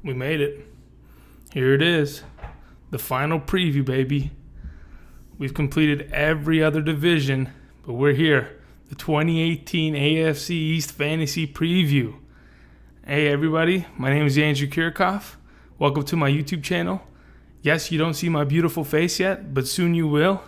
We made it. Here it is. The final preview, baby. We've completed every other division, but we're here. The 2018 AFC East Fantasy Preview. Hey, everybody. My name is Andrew Kirchhoff. Welcome to my YouTube channel. Yes, you don't see my beautiful face yet, but soon you will.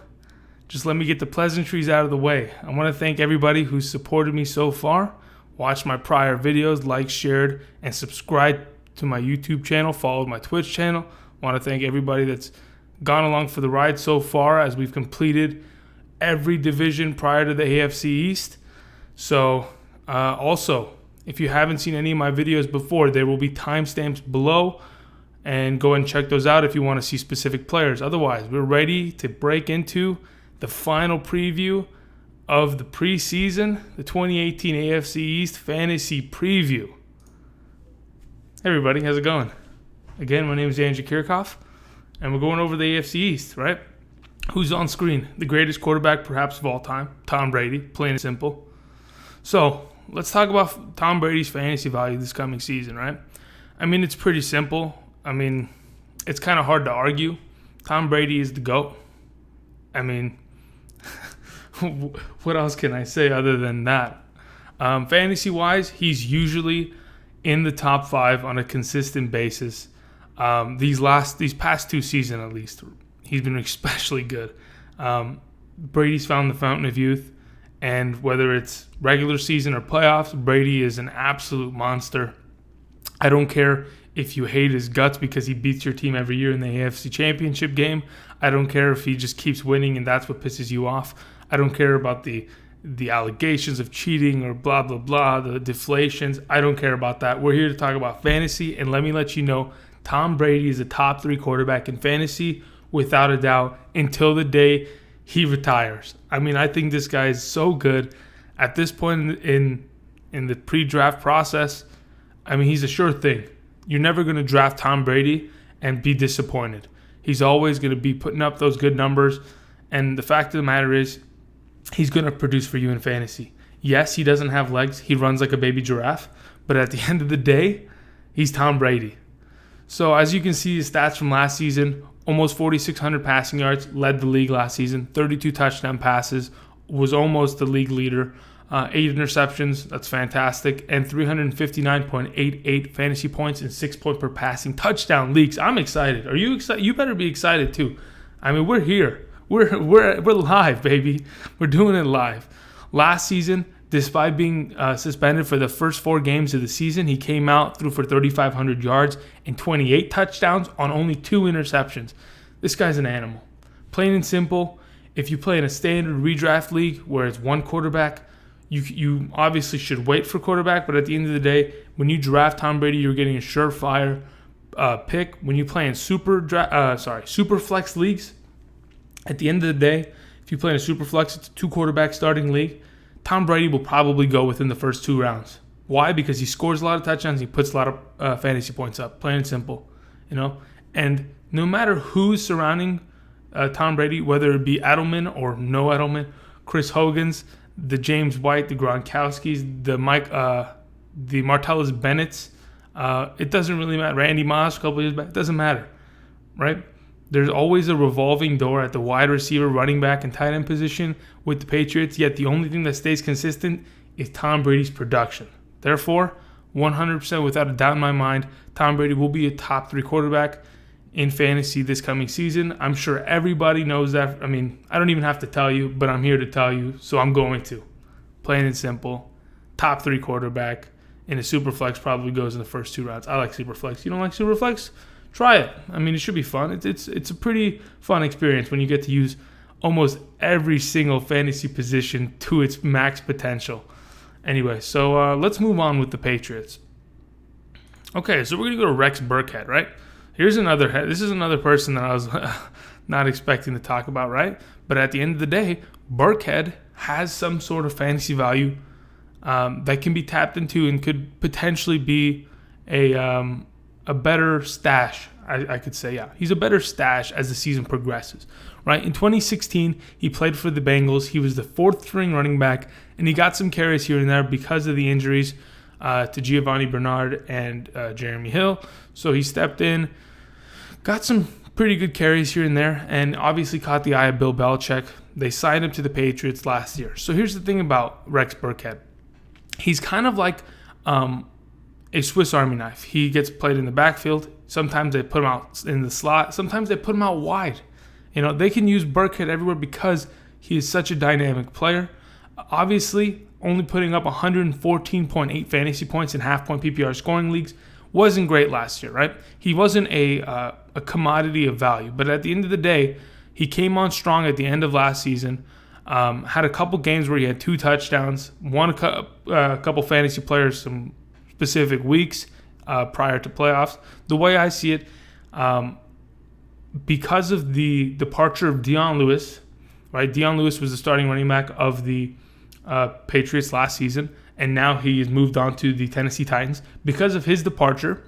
Just let me get the pleasantries out of the way. I want to thank everybody who's supported me so far. Watched my prior videos, liked, shared, and subscribed to my YouTube channel, followed my Twitch channel. I want to thank everybody that's gone along for the ride so far as we've completed every division prior to the AFC East. So also, if you haven't seen any of my videos before, there will be timestamps below, and go and check those out if you want to see specific players. Otherwise, we're ready to break into the final preview of the preseason, the 2018 AFC East Fantasy Preview. Hey everybody, how's it going? Again, my name is Andrew Kirchhoff, and we're going over the AFC East, right? Who's on screen? The greatest quarterback perhaps of all time, Tom Brady, plain and simple. So, let's talk about Tom Brady's fantasy value this coming season, right? I mean, it's pretty simple. I mean, it's kind of hard to argue. Tom Brady is the GOAT. I mean, what else can I say other than that? Fantasy-wise, he's usually in the top 5 on a consistent basis. These past 2 seasons at least, he's been especially good. Brady's found the fountain of youth, and whether it's regular season or playoffs, Brady is an absolute monster. I don't care if you hate his guts because he beats your team every year in the AFC Championship game. I don't care if he just keeps winning and that's what pisses you off. I don't care about the allegations of cheating or blah, blah, blah, the deflations. I don't care about that. We're here to talk about fantasy, and let me let you know, Tom Brady is a top 3 quarterback in fantasy without a doubt until the day he retires. I mean, I think this guy is so good. At this point in the pre-draft process, I mean, he's a sure thing. You're never going to draft Tom Brady and be disappointed. He's always going to be putting up those good numbers, and the fact of the matter is, he's going to produce for you in fantasy. Yes, he doesn't have legs. He runs like a baby giraffe. But at the end of the day, he's Tom Brady. So as you can see, his stats from last season, almost 4,600 passing yards, led the league last season, 32 touchdown passes, was almost the league leader, 8 interceptions, that's fantastic, and 359.88 fantasy points and 6 point per passing touchdown leagues. I'm excited. Are you excited? You better be excited too. I mean, we're here. We're live, baby. We're doing it live. Last season, despite being suspended for the first 4 games of the season, he came out, threw for 3,500 yards and 28 touchdowns on only 2 interceptions. This guy's an animal. Plain and simple, if you play in a standard redraft league where it's one quarterback, you obviously should wait for quarterback, but at the end of the day, when you draft Tom Brady, you're getting a surefire pick. When you play in super flex leagues, at the end of the day, if you play in a super flex, it's a 2 quarterback starting league, Tom Brady will probably go within the first 2 rounds. Why? Because he scores a lot of touchdowns, he puts a lot of fantasy points up, plain and simple, you know. And no matter who's surrounding Tom Brady, whether it be Edelman or no Edelman, Chris Hogan's, the James White, the Gronkowskis, the Martellus Bennett's, it doesn't really matter. Randy Moss a couple years back, it doesn't matter, right? There's always a revolving door at the wide receiver, running back, and tight end position with the Patriots, yet the only thing that stays consistent is Tom Brady's production. Therefore, 100% without a doubt in my mind, Tom Brady will be a top 3 quarterback in fantasy this coming season. I'm sure everybody knows that. I mean, I don't even have to tell you, but I'm here to tell you, so I'm going to. Plain and simple, top 3 quarterback in a super flex probably goes in the first 2 rounds. I like super flex. You don't like super flex? Try it. I mean, it should be fun. It's a pretty fun experience when you get to use almost every single fantasy position to its max potential. Anyway, so let's move on with the Patriots. Okay, so we're going to go to Rex Burkhead, right? This is another person that I was not expecting to talk about, right? But at the end of the day, Burkhead has some sort of fantasy value that can be tapped into and could potentially be a better stash, I could say. Yeah, he's a better stash as the season progresses, right? In 2016, he played for the Bengals. He was the 4th string running back, and he got some carries here and there because of the injuries. to Giovanni Bernard and Jeremy Hill. So he stepped in, got some pretty good carries here and there, and obviously caught the eye of Bill Belichick. They signed him to the Patriots last year. So here's the thing about Rex Burkhead. He's kind of like a Swiss Army knife. He gets played in the backfield. Sometimes they put him out in the slot. Sometimes they put him out wide. They can use Burkhead everywhere because he is such a dynamic player. Obviously, only putting up 114.8 fantasy points in half-point PPR scoring leagues wasn't great last year, right? He wasn't a commodity of value. But at the end of the day, he came on strong at the end of last season. Had a couple games where he had 2 touchdowns, won a couple fantasy players some specific weeks prior to playoffs. The way I see it, because of the departure of Dion Lewis, right? Dion Lewis was the starting running back of the Patriots last season, and now he has moved on to the Tennessee Titans. Because of his departure,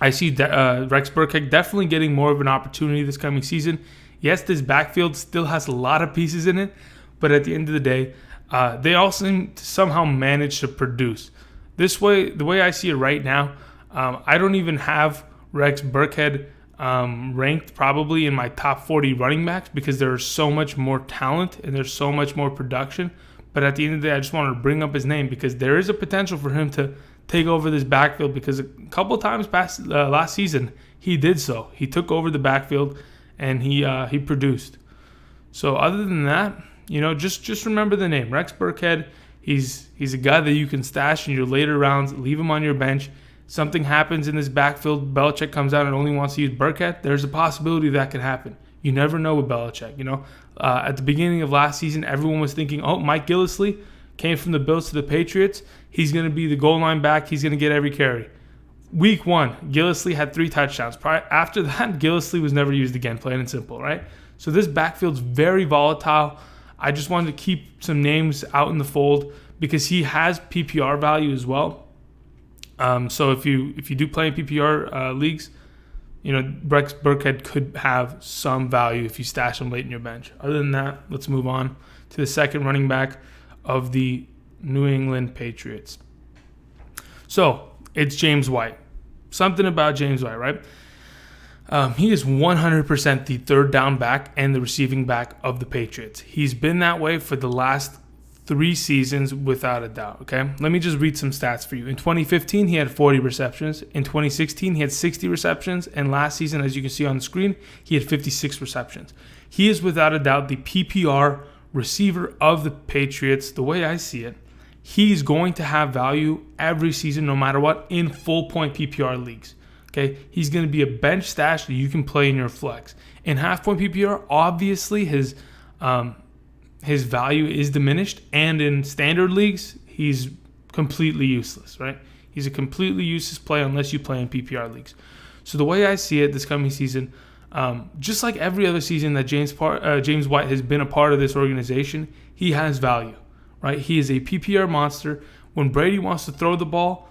I see Rex Burkhead definitely getting more of an opportunity this coming season. Yes, this backfield still has a lot of pieces in it, but at the end of the day, they all seem to somehow manage to produce. The way I see it right now, I don't even have Rex Burkhead ranked probably in my top 40 running backs because there's so much more talent and there's so much more production. But at the end of the day, I just wanted to bring up his name because there is a potential for him to take over this backfield because a couple times past last season, he did so. He took over the backfield and he produced. So other than that, just remember the name, Rex Burkhead. He's a guy that you can stash in your later rounds, leave him on your bench. Something happens in this backfield, Belichick comes out and only wants to use Burkhead. There's a possibility that could happen. You never know with Belichick. At the beginning of last season, everyone was thinking, Mike Gillislee came from the Bills to the Patriots. He's going to be the goal line back. He's going to get every carry. Week 1, Gillislee had 3 touchdowns. After that, Gillislee was never used again, plain and simple, right? So this backfield's very volatile. I just wanted to keep some names out in the fold because he has PPR value as well. So if you do play in PPR leagues, Rex Burkhead could have some value if you stash him late in your bench. Other than that, let's move on to the second running back of the New England Patriots. So it's James White. Something about James White, right? He is 100% the third down back and the receiving back of the Patriots. He's been that way for the last 3 seasons without a doubt, okay? Let me just read some stats for you. In 2015, he had 40 receptions. In 2016, he had 60 receptions. And last season, as you can see on the screen, he had 56 receptions. He is without a doubt the PPR receiver of the Patriots. The way I see it, he's going to have value every season no matter what in full-point PPR leagues. Okay, he's going to be a bench stash that you can play in your flex. In half-point PPR, obviously his value is diminished, and in standard leagues, he's completely useless, right? He's a completely useless play unless you play in PPR leagues. So the way I see it this coming season, just like every other season that James White has been a part of this organization, he has value, right? He is a PPR monster. When Brady wants to throw the ball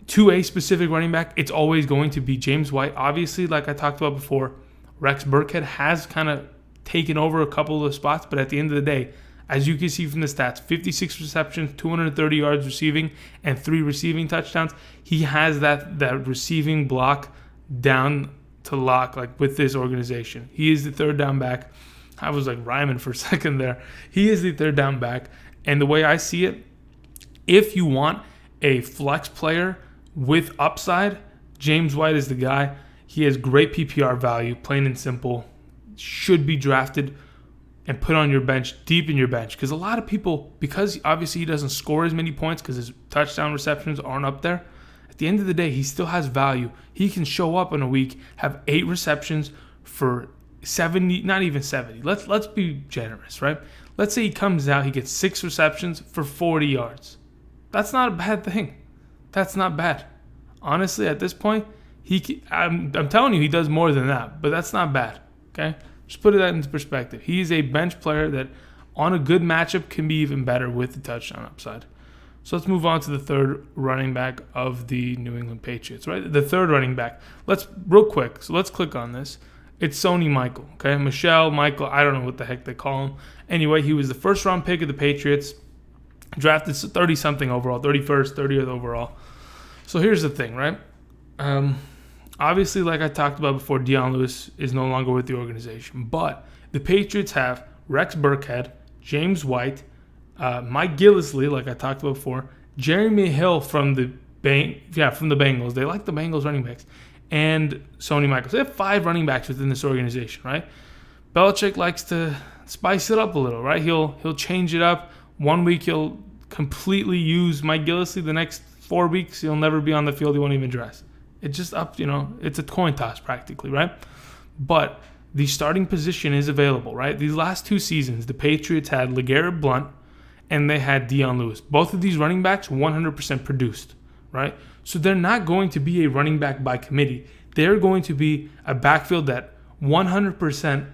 to a specific running back, it's always going to be James White. Obviously, like I talked about before, Rex Burkhead has kind of taken over a couple of the spots, but at the end of the day, as you can see from the stats, 56 receptions, 230 yards receiving, and 3 receiving touchdowns. He has that receiving block down to lock, like with this organization. He is the third down back. I was like rhyming for a second there. He is the third down back, and the way I see it, if you want a flex player with upside, James White is the guy. He has great PPR value, plain and simple. Should be drafted and put on your bench, deep in your bench. Because a lot of people, because obviously he doesn't score as many points because his touchdown receptions aren't up there, at the end of the day, he still has value. He can show up in a week, have 8 receptions for 70, not even 70. Let's be generous, right? Let's say he comes out, he gets 6 receptions for 40 yards. That's not a bad thing. That's not bad. Honestly, at this point, I'm telling you, he does more than that, but that's not bad. Okay, just put that into perspective. He's a bench player that, on a good matchup, can be even better with the touchdown upside. So let's move on to the third running back of the New England Patriots. Right, the third running back. Let's click on this. It's Sony Michel. Okay, Michel, Michael. I don't know what the heck they call him. Anyway, he was the first round pick of the Patriots. Drafted 30-something overall, 31st, 30th overall. So here's the thing, right? Obviously, like I talked about before, Dion Lewis is no longer with the organization. But the Patriots have Rex Burkhead, James White, Mike Gillislee, like I talked about before, Jeremy Hill from the Bengals. They like the Bengals running backs. And Sony Michel. So they have 5 running backs within this organization, right? Belichick likes to spice it up a little, right? He'll change it up. 1 week he'll completely use Mike Gillislee. The next 4 weeks he'll never be on the field. He won't even dress. It's just up, it's a coin toss practically, right? But the starting position is available, right? These last 2 seasons, the Patriots had LeGarrette Blount and they had Dion Lewis. Both of these running backs 100% produced, right? So they're not going to be a running back by committee. They're going to be a backfield that 100%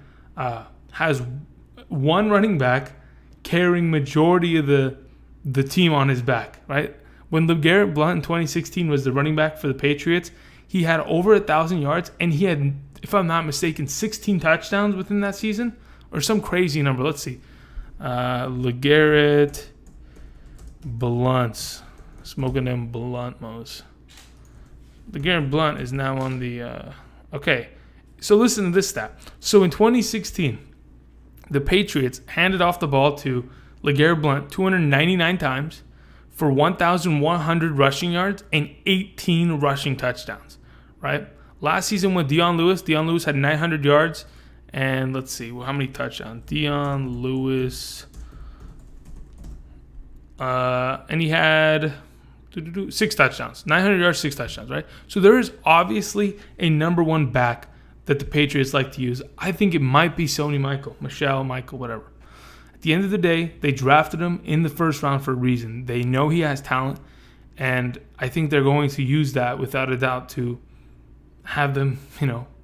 has one running back carrying majority of the team on his back, right? When LeGarrette Blount in 2016 was the running back for the Patriots, he had over 1,000 yards, and he had, if I'm not mistaken, 16 touchdowns within that season, or some crazy number. Let's see. LeGarrette Blount. Smoking them blunt modes. LeGarrette Blount is now on the... okay, so listen to this stat. So in 2016, the Patriots handed off the ball to LeGarrette Blount 299 times for 1,100 rushing yards and 18 rushing touchdowns, right? Last season with Dion Lewis had 900 yards and let's see, how many touchdowns? Dion Lewis, and he had 6 touchdowns, 900 yards, 6 touchdowns, right? So there is obviously a number 1 back that the Patriots like to use. I think it might be Sony Michel, whatever. At the end of the day, they drafted him in the first round for a reason. They know he has talent, and I think they're going to use that without a doubt to have them,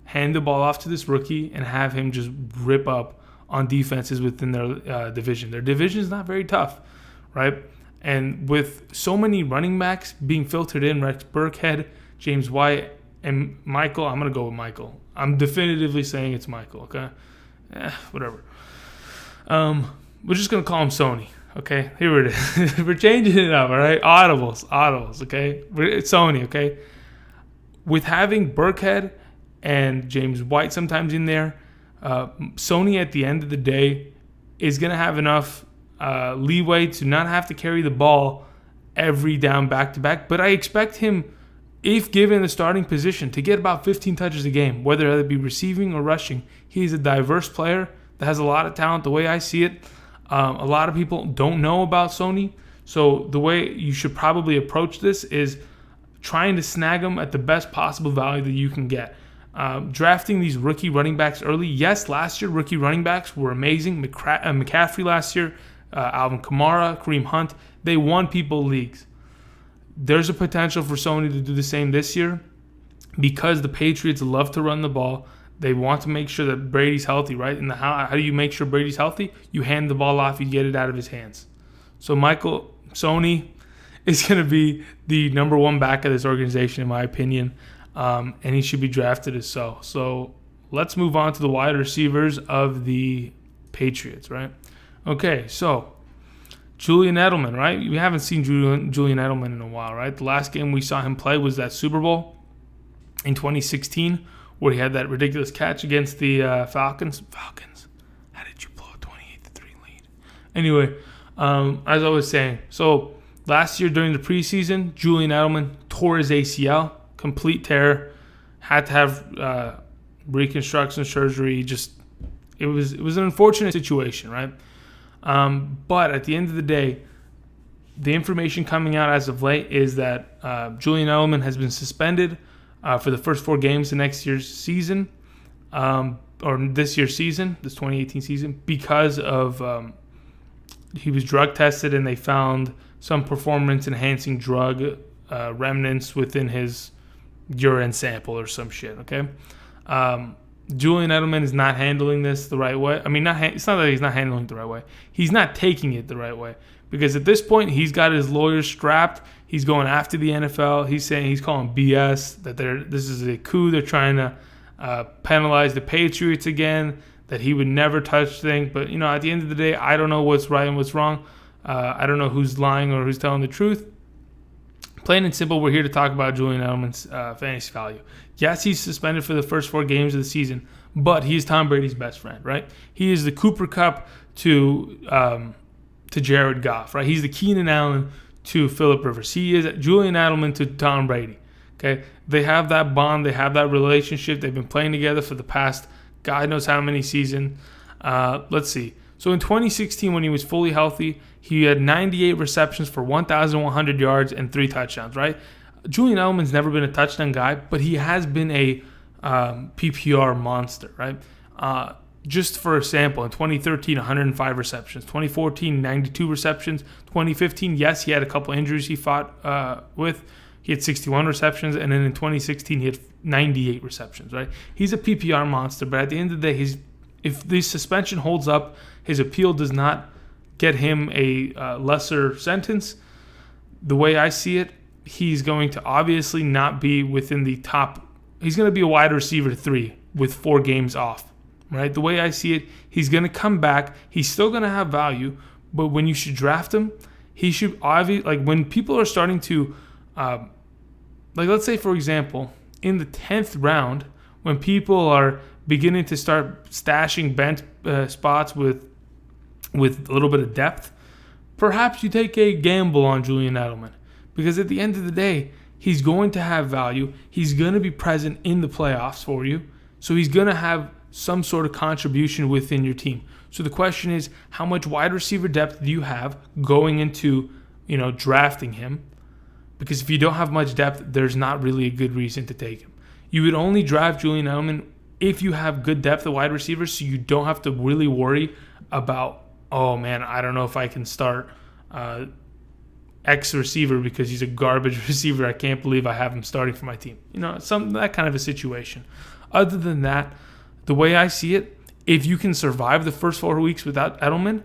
hand the ball off to this rookie and have him just rip up on defenses within their division. Their division is not very tough, right? And with so many running backs being filtered in, Rex Burkhead, James White, and Michael, I'm going to go with Michael. I'm definitively saying it's Michael, okay? Whatever. We're just going to call him Sony, okay? Here it is. We're changing it up, all right? Audibles, okay? It's Sony, okay? With having Burkhead and James White sometimes in there, Sony at the end of the day is going to have enough leeway to not have to carry the ball every down back-to-back. But I expect him, if given the starting position, to get about 15 touches a game, whether it be receiving or rushing. He's a diverse player that has a lot of talent the way I see it. A lot of people don't know about Sony. So the way you should probably approach this is trying to snag him at the best possible value that you can get. Drafting these rookie running backs early. Yes, last year rookie running backs were amazing. McCaffrey last year, Alvin Kamara, Kareem Hunt, they won people leagues. There's a potential for Sony to do the same this year because the Patriots love to run the ball. They want to make sure that Brady's healthy, right? And how do you make sure Brady's healthy? You hand the ball off, you get it out of his hands. So Sony is going to be the number 1 back of this organization, in my opinion, and he should be drafted as so. So let's move on to the wide receivers of the Patriots, right? Okay, so Julian Edelman, right? We haven't seen Julian Edelman in a while, right? The last game we saw him play was that Super Bowl in 2016 where he had that ridiculous catch against the Falcons. How did you blow a 28-3 lead? Anyway, as I was saying, so last year during the preseason, Julian Edelman tore his ACL, complete tear, had to have reconstruction surgery. It was an unfortunate situation, right? But at the end of the day, the information coming out as of late is that Julian Edelman has been suspended for the first 4 games of next year's season, or this year's season, this 2018 season, because of he was drug tested and they found some performance-enhancing drug remnants within his urine sample or some shit, okay? Julian Edelman is not handling this the right way. I mean, it's not that he's not handling it the right way. He's not taking it the right way. Because at this point, he's got his lawyers strapped. He's going after the NFL. He's calling BS, that this is a coup. They're trying to penalize the Patriots again, that he would never touch things. But, at the end of the day, I don't know what's right and what's wrong. I don't know who's lying or who's telling the truth. Plain and simple, we're here to talk about Julian Edelman's fantasy value. Yes, he's suspended for the first 4 games of the season, but he's Tom Brady's best friend, right? He is the Cooper Kupp to Jared Goff, right? He's the Keenan Allen to Phillip Rivers. He is Julian Edelman to Tom Brady. Okay, they have that bond, they have that relationship. They've been playing together for the past God knows how many seasons. Let's see. So in 2016, when he was fully healthy, he had 98 receptions for 1,100 yards and 3 touchdowns, right? Julian Edelman's never been a touchdown guy, but he has been a PPR monster, right? Just for a sample, in 2013, 105 receptions. 2014, 92 receptions. 2015, yes, he had a couple injuries he fought with. He had 61 receptions, and then in 2016, he had 98 receptions, right? He's a PPR monster, but at the end of the day, if the suspension holds up, his appeal does not get him a lesser sentence. The way I see it, he's going to obviously not be within the top. He's going to be a wide receiver 3 with 4 games off, right? The way I see it, he's going to come back. He's still going to have value, but when you should draft him, he should obviously, like when people are starting to, like let's say for example, in the 10th round, when people are beginning to start stashing bench spots with a little bit of depth, perhaps you take a gamble on Julian Edelman. Because at the end of the day, he's going to have value. He's going to be present in the playoffs for you. So he's going to have some sort of contribution within your team. So the question is, how much wide receiver depth do you have going into, drafting him? Because if you don't have much depth, there's not really a good reason to take him. You would only draft Julian Edelman if you have good depth of wide receivers, so you don't have to really worry about, oh man, I don't know if I can start X receiver because he's a garbage receiver. I can't believe I have him starting for my team. That kind of a situation. Other than that, the way I see it, if you can survive the first 4 weeks without Edelman,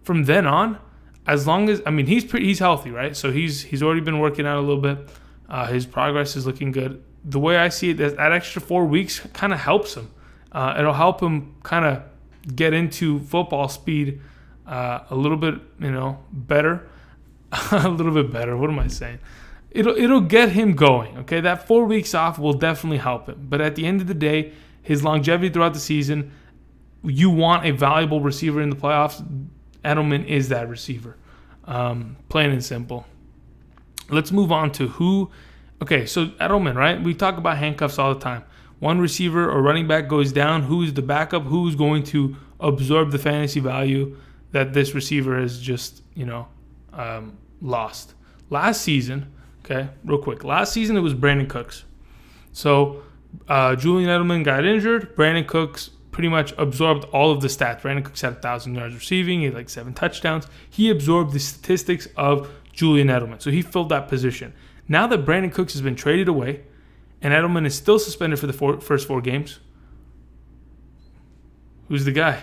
from then on, as long as he's healthy, right? So he's already been working out a little bit. His progress is looking good. The way I see it, that extra 4 weeks kind of helps him. It'll help him kind of get into football speed a little bit, better. A little bit better. What am I saying? It'll get him going. Okay, that 4 weeks off will definitely help him. But at the end of the day, his longevity throughout the season, you want a valuable receiver in the playoffs. Edelman is that receiver. Plain and simple. Let's move on to who. Okay, so Edelman, right? We talk about handcuffs all the time. One receiver or running back goes down. Who's the backup? Who's going to absorb the fantasy value that this receiver has just, lost? Last season, okay, real quick. Last season, it was Brandon Cooks. So Julian Edelman got injured. Brandon Cooks pretty much absorbed all of the stats. Brandon Cooks had 1,000 yards receiving. He had like 7 touchdowns. He absorbed the statistics of Julian Edelman. So he filled that position. Now that Brandon Cooks has been traded away and Edelman is still suspended for the first 4 games, who's the guy?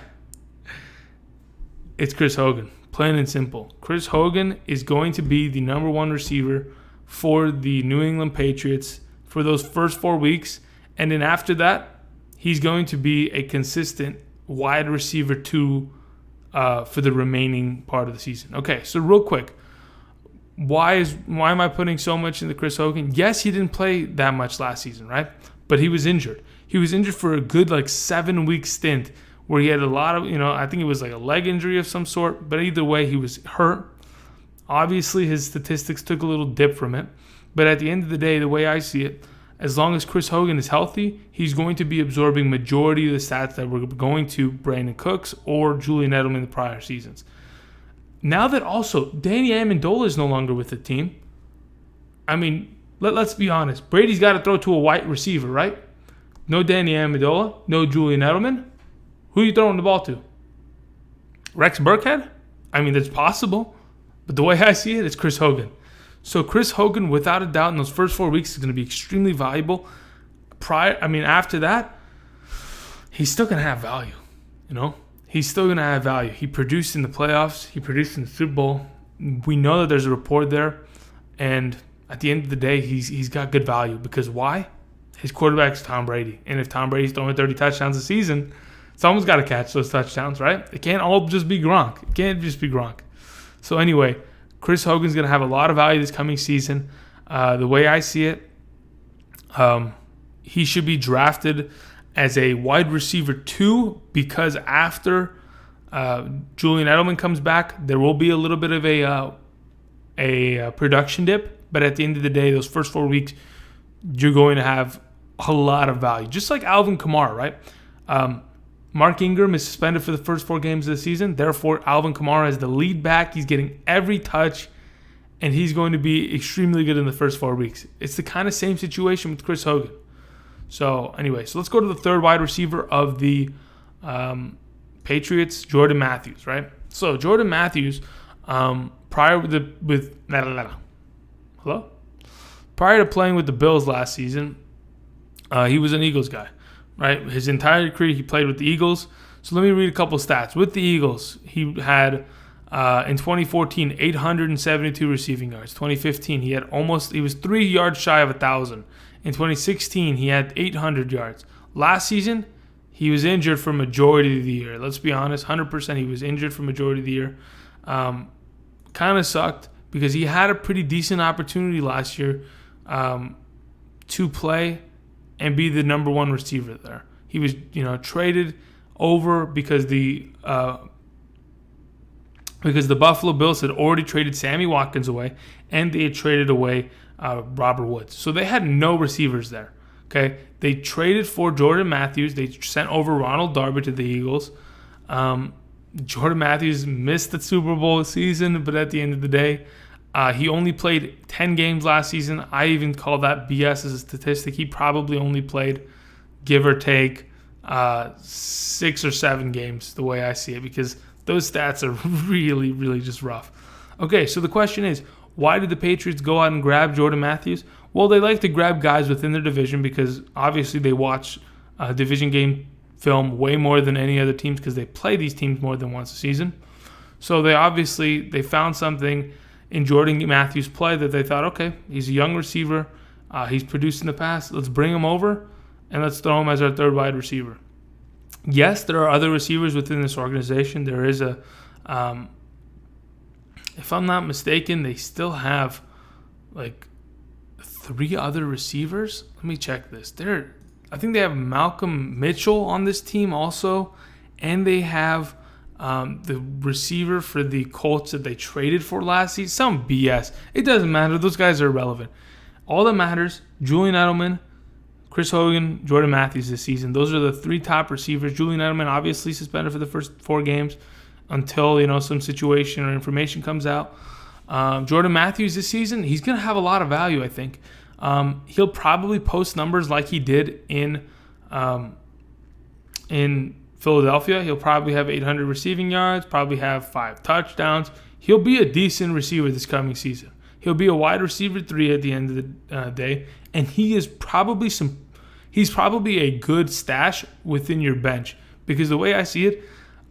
It's Chris Hogan. Plain and simple. Chris Hogan is going to be the number 1 receiver for the New England Patriots for those first 4 weeks. And then after that, he's going to be a consistent wide receiver 2 for the remaining part of the season. Okay, so real quick. Why am I putting so much into Chris Hogan? Yes, he didn't play that much last season, right? But he was injured. He was injured for a good 7-week stint where he had a lot of, I think it was like a leg injury of some sort. But either way, he was hurt. Obviously, his statistics took a little dip from it. But at the end of the day, the way I see it, as long as Chris Hogan is healthy, he's going to be absorbing majority of the stats that were going to Brandon Cooks or Julian Edelman in the prior seasons. Now that also Danny Amendola is no longer with the team, let's be honest. Brady's got to throw to a wide receiver, right? No Danny Amendola, no Julian Edelman. Who are you throwing the ball to? Rex Burkhead? That's possible. But the way I see it, it's Chris Hogan. So Chris Hogan, without a doubt, in those first 4 weeks is going to be extremely valuable. After that, he's still going to have value, He's still going to have value. He produced in the playoffs. He produced in the Super Bowl. We know that there's a rapport there. And at the end of the day, he's got good value. Because why? His quarterback's Tom Brady. And if Tom Brady's throwing 30 touchdowns a season, someone's got to catch those touchdowns, right? It can't all just be Gronk. It can't just be Gronk. So anyway, Chris Hogan's going to have a lot of value this coming season. The way I see it, he should be drafted as a wide receiver 2 because after Julian Edelman comes back, there will be a little bit of a production dip. But at the end of the day, those first 4 weeks, you're going to have a lot of value. Just like Alvin Kamara, right? Mark Ingram is suspended for the first 4 games of the season. Therefore, Alvin Kamara is the lead back. He's getting every touch, and he's going to be extremely good in the first 4 weeks. It's the kind of same situation with Chris Hogan. So anyway, let's go to the third wide receiver of the Patriots, Jordan Matthews, right? So Jordan Matthews, prior to playing with the Bills last season, he was an Eagles guy, right? His entire career he played with the Eagles. So let me read a couple stats. With the Eagles, he had in 2014 872 receiving yards. 2015 he was 3 yards shy of 1,000. In 2016 he had 800 yards. Last season he was injured for majority of the year. Let's be honest, 100% he was injured for majority of the year. Kind of sucked because he had a pretty decent opportunity last year to play and be the number 1 receiver there. He was, traded over because the Buffalo Bills had already traded Sammy Watkins away, and they had traded away Robert Woods. So they had no receivers there. Okay, they traded for Jordan Matthews. They sent over Ronald Darby to the Eagles. Jordan Matthews missed the Super Bowl season, but at the end of the day, he only played 10 games last season. I even call that BS as a statistic. He probably only played, give or take, 6 or 7 games, the way I see it, because those stats are really, really just rough. Okay, so the question is, why did the Patriots go out and grab Jordan Matthews? Well, they like to grab guys within their division because obviously they watch division game film way more than any other teams because they play these teams more than once a season. So they found something in Jordan Matthews' play that they thought, okay, he's a young receiver. He's produced in the past. Let's bring him over and let's throw him as our third wide receiver. Yes, there are other receivers within this organization. There is if I'm not mistaken, they still have like 3 other receivers. Let me check this. I think they have Malcolm Mitchell on this team also, and they have the receiver for the Colts that they traded for last season. Some BS. It doesn't matter. Those guys are irrelevant. All that matters, Julian Edelman, Chris Hogan, Jordan Matthews this season. Those are the 3 top receivers. Julian Edelman obviously suspended for the first 4 games until some situation or information comes out. Jordan Matthews this season, he's going to have a lot of value, I think. He'll probably post numbers like he did in Philadelphia. He'll probably have 800 receiving yards, probably have 5 touchdowns. He'll be a decent receiver this coming season. He'll be a wide receiver 3 at the end of the day, and he's probably a good stash within your bench because the way I see it,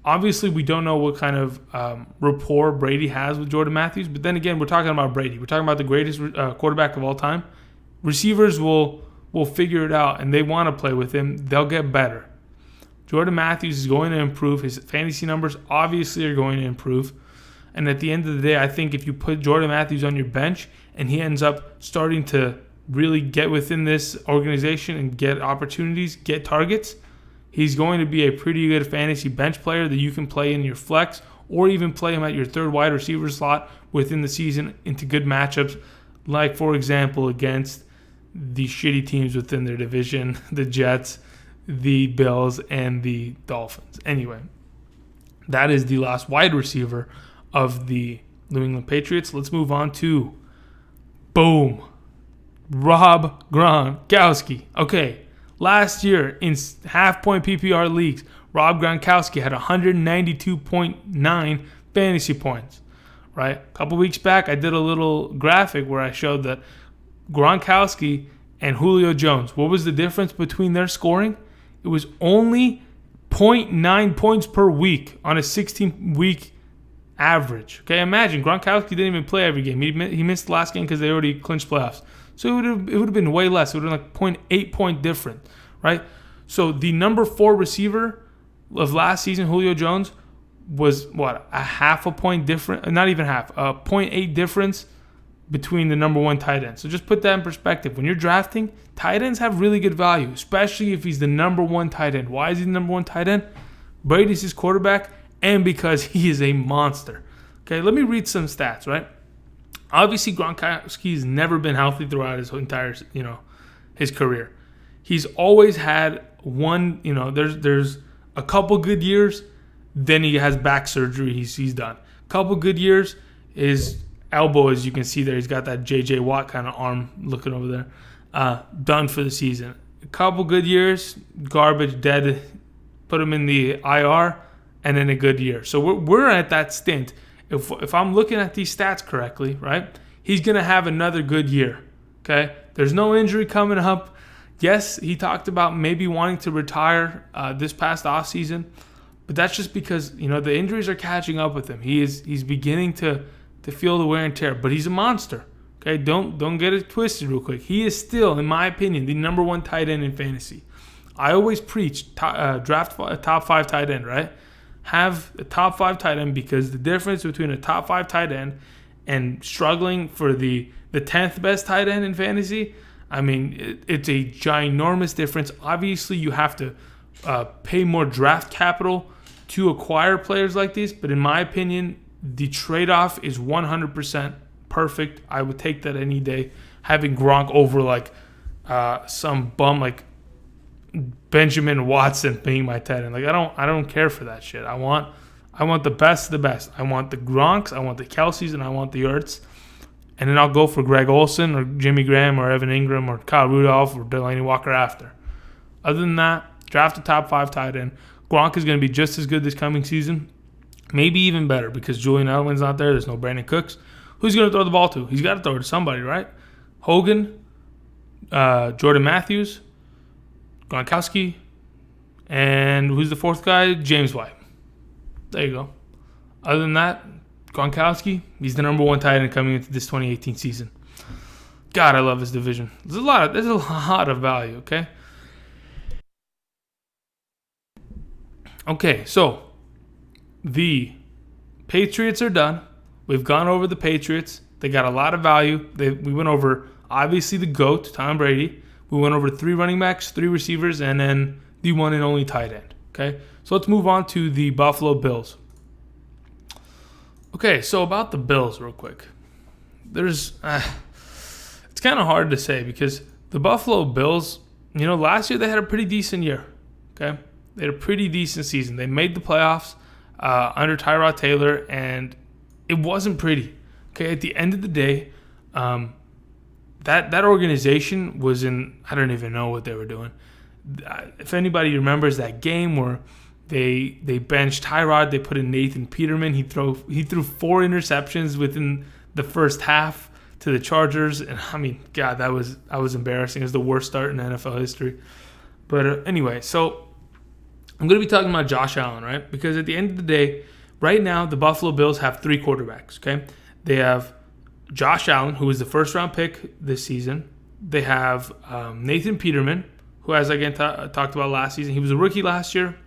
obviously we don't know what kind of rapport Brady has with Jordan Matthews, but then again, we're talking about Brady. We're talking about the greatest quarterback of all time. Receivers will figure it out, and they want to play with him. They'll get better. Jordan Matthews is going to improve. His fantasy numbers obviously are going to improve. And at the end of the day, I think if you put Jordan Matthews on your bench and he ends up starting to really get within this organization and get opportunities, get targets, he's going to be a pretty good fantasy bench player that you can play in your flex or even play him at your third wide receiver slot within the season into good matchups, like, for example, against the shitty teams within their division, the Jets, the Bills, and the Dolphins. Anyway, that is the last wide receiver of the New England Patriots. Let's move on to, boom, Rob Gronkowski. Okay, last year in half-point PPR leagues, Rob Gronkowski had 192.9 fantasy points, right? A couple weeks back, I did a little graphic where I showed that Gronkowski and Julio Jones, what was the difference between their scoring? It was only 0.9 points per week on a 16-week average. Okay, imagine Gronkowski didn't even play every game. He missed the last game because they already clinched playoffs. So it would have been way less. It would have been like 0.8 point difference, right? So the number 4 receiver of last season, Julio Jones, was a half a point difference, not even half, a 0.8 difference between the number one tight end. So just put that in perspective. When you're drafting, tight ends have really good value, especially if he's the number one tight end. Why is he the number one tight end? Brady's his quarterback, and because he is a monster. Okay, let me read some stats, right? Obviously, Gronkowski's never been healthy throughout his entire, his career. He's always had one, there's a couple good years, then he has back surgery, he's done. Couple good years, his elbow, as you can see there, he's got that J.J. Watt kind of arm looking over there, done for the season. A couple good years, garbage, dead, put him in the IR, and then a good year. So we're at that stint. If I'm looking at these stats correctly, right, he's going to have another good year, okay? There's no injury coming up. Yes, he talked about maybe wanting to retire this past offseason, but that's just because, the injuries are catching up with him. He's beginning to feel the wear and tear, but he's a monster, okay? Don't get it twisted real quick. He is still, in my opinion, the number one tight end in fantasy. I always preach draft a top 5 tight end, right? Have a top 5 tight end, because the difference between a top 5 tight end and struggling for the 10th best tight end in fantasy, I mean, it's a ginormous difference. Obviously, you have to pay more draft capital to acquire players like these, but in my opinion, the trade-off is 100% perfect. I would take that any day. Having Gronk over some bum like Benjamin Watson being my tight end. I don't care for that shit. I want the best of the best. I want the Gronks, I want the Kelseys, and I want the Ertz. And then I'll go for Greg Olsen or Jimmy Graham or Evan Ingram or Kyle Rudolph or Delaney Walker after. Other than that, draft a top 5 tight end. Gronk is going to be just as good this coming season. Maybe even better, because Julian Edelman's not there. There's no Brandon Cooks. Who's going to throw the ball to? He's got to throw it to somebody, right? Hogan, Jordan Matthews, Gronkowski, and who's the fourth guy? James White. There you go. Other than that, Gronkowski, he's the number one tight end coming into this 2018 season. God, I love this division. There's a lot of value, okay? Okay, so the Patriots are done. We've gone over the Patriots. They got a lot of value. We went over, obviously, the GOAT, Tom Brady. We went over 3 running backs, 3 receivers, and then the one and only tight end. Okay, so let's move on to the Buffalo Bills. Okay, so about the Bills real quick. It's kind of hard to say, because the Buffalo Bills, last year they had a pretty decent year. Okay, they had a pretty decent season. They made the playoffs under Tyrod Taylor, and it wasn't pretty. Okay, at the end of the day, that organization was in, I don't even know what they were doing. If anybody remembers that game where they benched Tyrod, they put in Nathan Peterman. He threw 4 interceptions within the first half to the Chargers, and I mean, God, that was embarrassing. It was the worst start in NFL history. But anyway, so I'm going to be talking about Josh Allen, right? Because at the end of the day, right now the Buffalo Bills have 3 quarterbacks. Okay, they have Josh Allen, who was the first-round pick this season. They have Nathan Peterman, who, as I talked about last season, he was a rookie last year.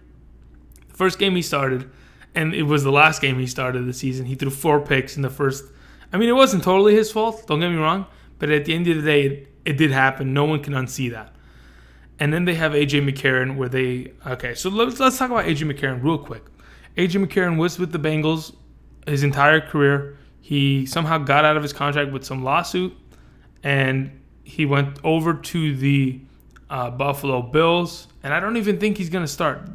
The first game he started, and it was the last game he started the season. He threw 4 picks in the first. I mean, it wasn't totally his fault, don't get me wrong, but at the end of the day, it did happen. No one can unsee that. And then they have A.J. McCarron, so let's talk about A.J. McCarron real quick. A.J. McCarron was with the Bengals his entire career. He somehow got out of his contract with some lawsuit, and he went over to the Buffalo Bills, and I don't even think he's going to start.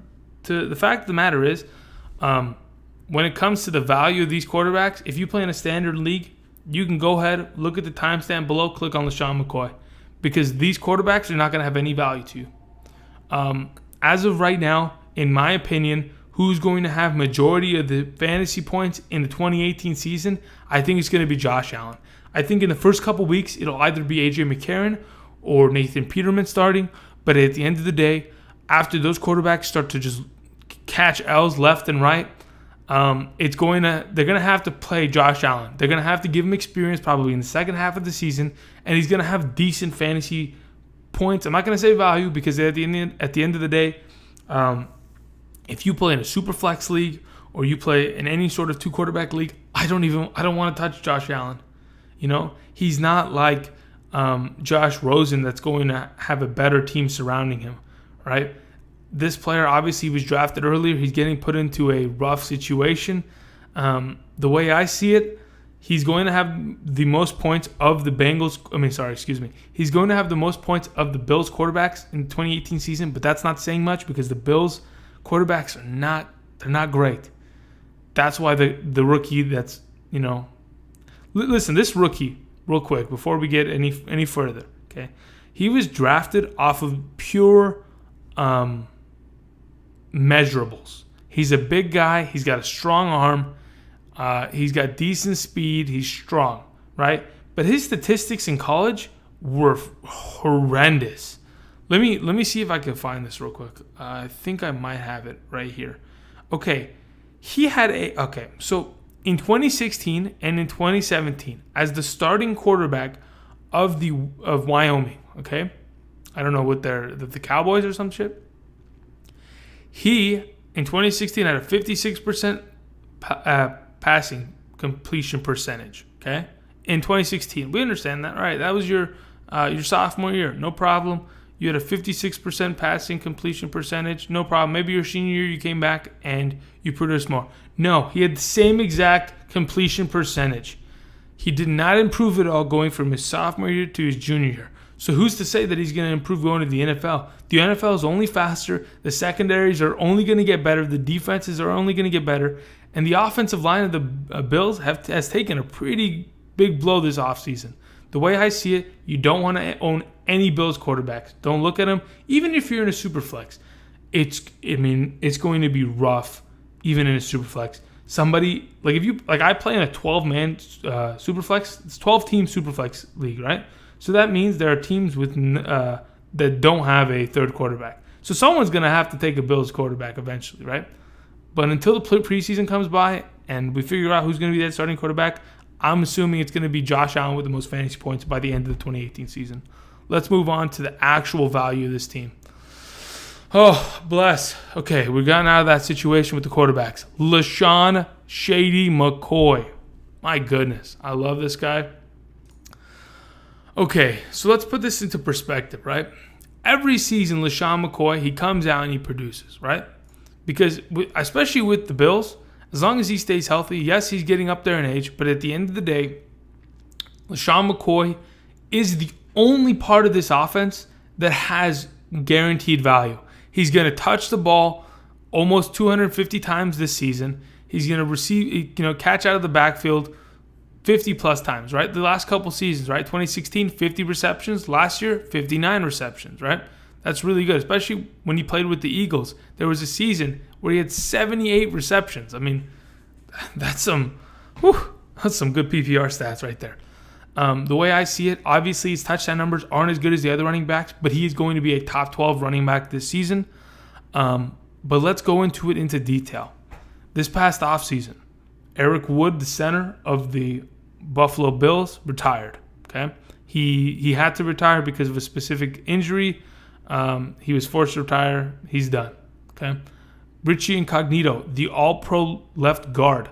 The fact of the matter is, when it comes to the value of these quarterbacks, if you play in a standard league, you can go ahead, look at the timestamp below, click on LeSean McCoy, because these quarterbacks are not going to have any value to you. As of right now, in my opinion, who's going to have majority of the fantasy points in the 2018 season, I think it's going to be Josh Allen. I think in the first couple weeks, it'll either be A.J. McCarron or Nathan Peterman starting, but at the end of the day, after those quarterbacks start to just catch L's left and right, they're going to have to play Josh Allen. They're going to have to give him experience probably in the second half of the season, and he's going to have decent fantasy points. I'm not going to say value, because at the end of the day, if you play in a super flex league or you play in any sort of 2-quarterback league, I don't want to touch Josh Allen. He's not like Josh Rosen that's going to have a better team surrounding him, right? This player obviously was drafted earlier. He's getting put into a rough situation. The way I see it, he's going to have the most points of the Bengals. He's going to have the most points of the Bills quarterbacks in the 2018 season, but that's not saying much because the Bills quarterbacks they're not great. That's why the rookie that's, listen, this rookie, real quick, before we get any further, okay? He was drafted off of pure measurables. He's a big guy. He's got a strong arm. He's got decent speed. He's strong, right? But his statistics in college were horrendous. Let me see if I can find this real quick. I think I might have it right here. Okay, so in 2016 and in 2017, as the starting quarterback of Wyoming, okay, I don't know what the Cowboys or some shit. He in 2016 had a 56% passing completion percentage. Okay, in 2016, we understand that, all right? That was your sophomore year, no problem. You had a 56% passing completion percentage, no problem. Maybe your senior year you came back and you produced more. No, he had the same exact completion percentage. He did not improve at all going from his sophomore year to his junior year. So who's to say that he's going to improve going to the NFL? The NFL is only faster. The secondaries are only going to get better. The defenses are only going to get better. And the offensive line of the Bills has taken a pretty big blow this offseason. The way I see it, you don't want to own any Bills quarterbacks. Don't look at them. Even if you're in a super flex, it's going to be rough even in a super flex. Somebody, I play in a 12-man super flex. It's 12-team super flex league, right? So that means there are teams with that don't have a third quarterback. So someone's going to have to take a Bills quarterback eventually, right? But until the preseason comes by and we figure out who's going to be that starting quarterback, I'm assuming it's going to be Josh Allen with the most fantasy points by the end of the 2018 season. Let's move on to the actual value of this team. Oh, bless. Okay, we've gotten out of that situation with the quarterbacks. LeSean Shady McCoy. My goodness, I love this guy. Okay, so let's put this into perspective, right? Every season, LeSean McCoy, he comes out and he produces, right? Because, especially with the Bills, as long as he stays healthy, yes, he's getting up there in age, but at the end of the day, LeSean McCoy is the only part of this offense that has guaranteed value. He's going to touch the ball almost 250 times this season. He's going to catch out of the backfield 50 plus times, right? The last couple seasons, right? 2016, 50 receptions. Last year, 59 receptions, right? That's really good, especially when he played with the Eagles. There was a season where he had 78 receptions. I mean, that's some good PPR stats right there. The way I see it, obviously his touchdown numbers aren't as good as the other running backs, but he is going to be a top 12 running back this season. But let's go into detail. This past offseason, Eric Wood, the center of the Buffalo Bills, retired. Okay, he had to retire because of a specific injury. He was forced to retire. He's done. Okay, Richie Incognito, the All-Pro left guard.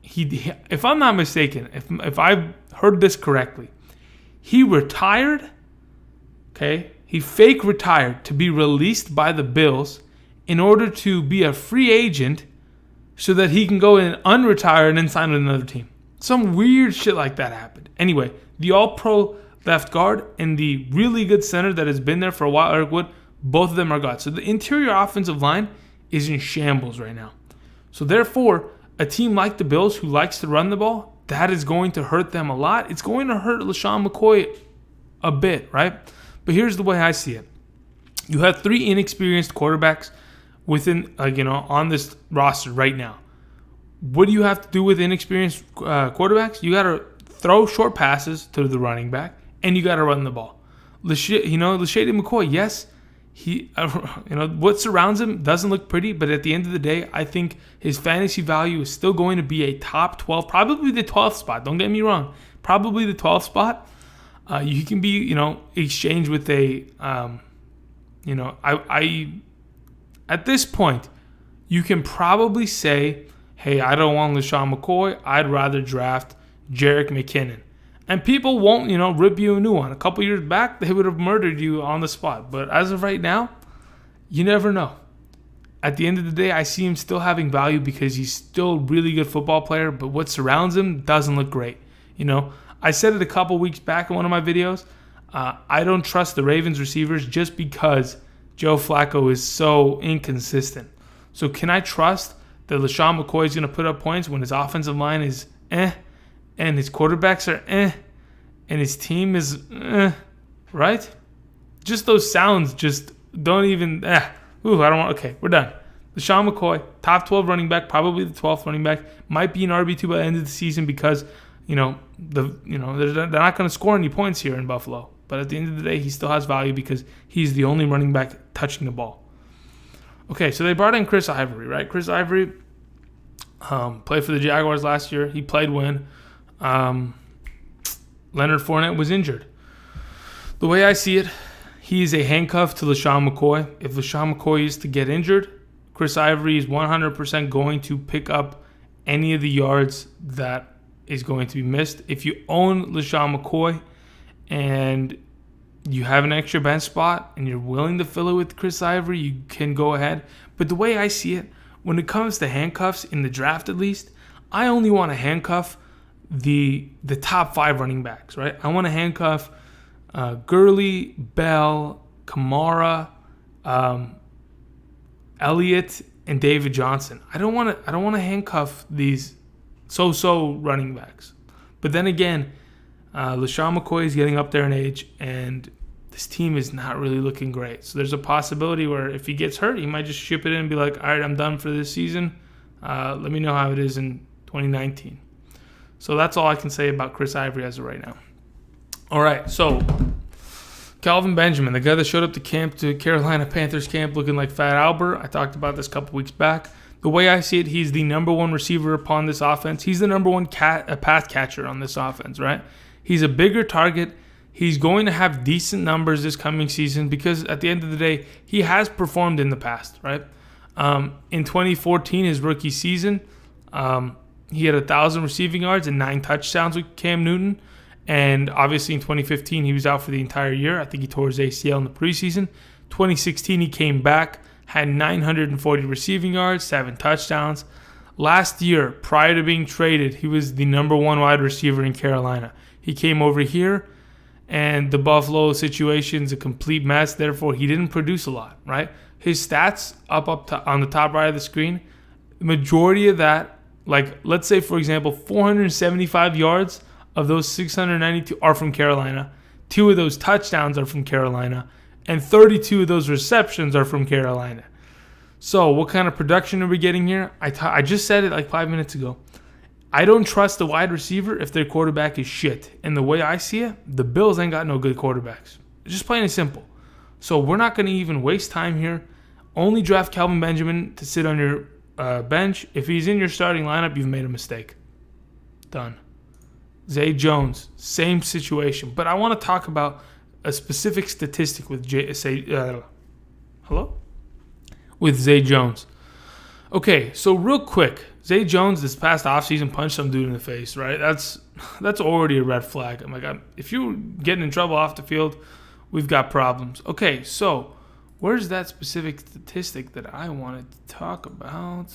He, if I'm not mistaken, if I've heard this correctly, he retired. Okay, he fake retired to be released by the Bills in order to be a free agent, so that he can go and unretire and then sign with another team. Some weird shit like that happened. Anyway, the All-Pro left guard and the really good center that has been there for a while, Eric Wood, both of them are gone. So the interior offensive line is in shambles right now. So therefore, a team like the Bills who likes to run the ball, that is going to hurt them a lot. It's going to hurt LeSean McCoy a bit, right? But here's the way I see it. You have 3 inexperienced quarterbacks within, on this roster right now. What do you have to do with inexperienced quarterbacks? You got to throw short passes to the running back, and you got to run the ball. LeSean McCoy, yes, what surrounds him doesn't look pretty, but at the end of the day, I think his fantasy value is still going to be a top 12, probably the 12th spot. Don't get me wrong, probably the 12th spot. You can be, exchanged with a, at this point, you can probably say, hey, I don't want LeSean McCoy. I'd rather draft Jerick McKinnon. And people won't, rip you a new one. A couple years back, they would have murdered you on the spot. But as of right now, you never know. At the end of the day, I see him still having value because he's still a really good football player, but what surrounds him doesn't look great. I said it a couple weeks back in one of my videos. I don't trust the Ravens receivers just because Joe Flacco is so inconsistent. So can I trust that LeSean McCoy is going to put up points when his offensive line is and his quarterbacks are and his team is right? Just those sounds just don't even Ooh, I don't want. Okay, we're done. LeSean McCoy, top 12 running back, probably the 12th running back, might be an RB2 by the end of the season because they're not going to score any points here in Buffalo. But at the end of the day, he still has value because he's the only running back touching the ball. Okay, so they brought in Chris Ivory, right? Chris Ivory played for the Jaguars last year. He played when Leonard Fournette was injured. The way I see it, he is a handcuff to LeSean McCoy. If LeSean McCoy is to get injured, Chris Ivory is 100% going to pick up any of the yards that is going to be missed. If you own LeSean McCoy and you have an extra bench spot and you're willing to fill it with Chris Ivory, you can go ahead. But the way I see it, when it comes to handcuffs in the draft at least, I only want to handcuff the top 5 running backs, right? I want to handcuff Gurley, Bell, Kamara, Elliott, and David Johnson. I don't want to handcuff these so running backs. But then again, LeSean McCoy is getting up there in age, and this team is not really looking great. So there's a possibility where if he gets hurt, he might just ship it in and be like, all right, I'm done for this season. Let me know how it is in 2019. So that's all I can say about Chris Ivory as of right now. All right, so Kelvin Benjamin, the guy that showed up to Carolina Panthers camp looking like Fat Albert. I talked about this a couple weeks back. The way I see it, he's the number one receiver upon this offense. He's the number one pass catcher on this offense, right? He's a bigger target. He's going to have decent numbers this coming season because at the end of the day, he has performed in the past, right? In 2014, his rookie season, he had 1,000 receiving yards and 9 touchdowns with Cam Newton. And obviously in 2015, he was out for the entire year. I think he tore his ACL in the preseason. 2016, he came back, had 940 receiving yards, 7 touchdowns. Last year, prior to being traded, he was the number 1 wide receiver in Carolina. He came over here, and the Buffalo situation's a complete mess. Therefore, he didn't produce a lot, right? His stats on the top right of the screen, the majority of that, like let's say, for example, 475 yards of those 692 are from Carolina. 2 of those touchdowns are from Carolina. And 32 of those receptions are from Carolina. So what kind of production are we getting here? I just said it like 5 minutes ago. I don't trust the wide receiver if their quarterback is shit. And the way I see it, the Bills ain't got no good quarterbacks. Just plain and simple. So we're not going to even waste time here. Only draft Kelvin Benjamin to sit on your bench. If he's in your starting lineup, you've made a mistake. Done. Zay Jones, same situation. But I want to talk about a specific statistic with with Zay Jones. Okay, so real quick, Zay Jones this past offseason punched some dude in the face, right? That's already a red flag. I'm like, if you're getting in trouble off the field, we've got problems. Okay, so where's that specific statistic that I wanted to talk about?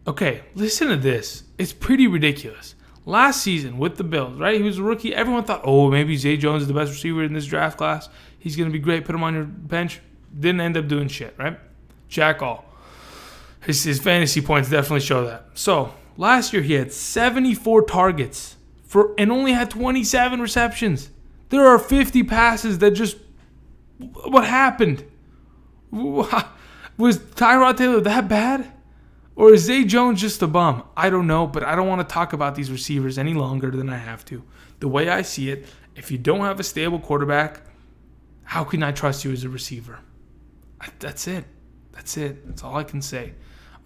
Okay, listen to this. It's pretty ridiculous. Last season with the Bills, right? He was a rookie. Everyone thought, maybe Zay Jones is the best receiver in this draft class. He's going to be great. Put him on your bench. Didn't end up doing shit, right? Jack all. His fantasy points definitely show that. So, last year he had 74 targets and only had 27 receptions. There are 50 passes that just... What happened? Was Tyrod Taylor that bad? Or is Zay Jones just a bum? I don't know, but I don't want to talk about these receivers any longer than I have to. The way I see it, if you don't have a stable quarterback, how can I trust you as a receiver? That's it. That's all I can say.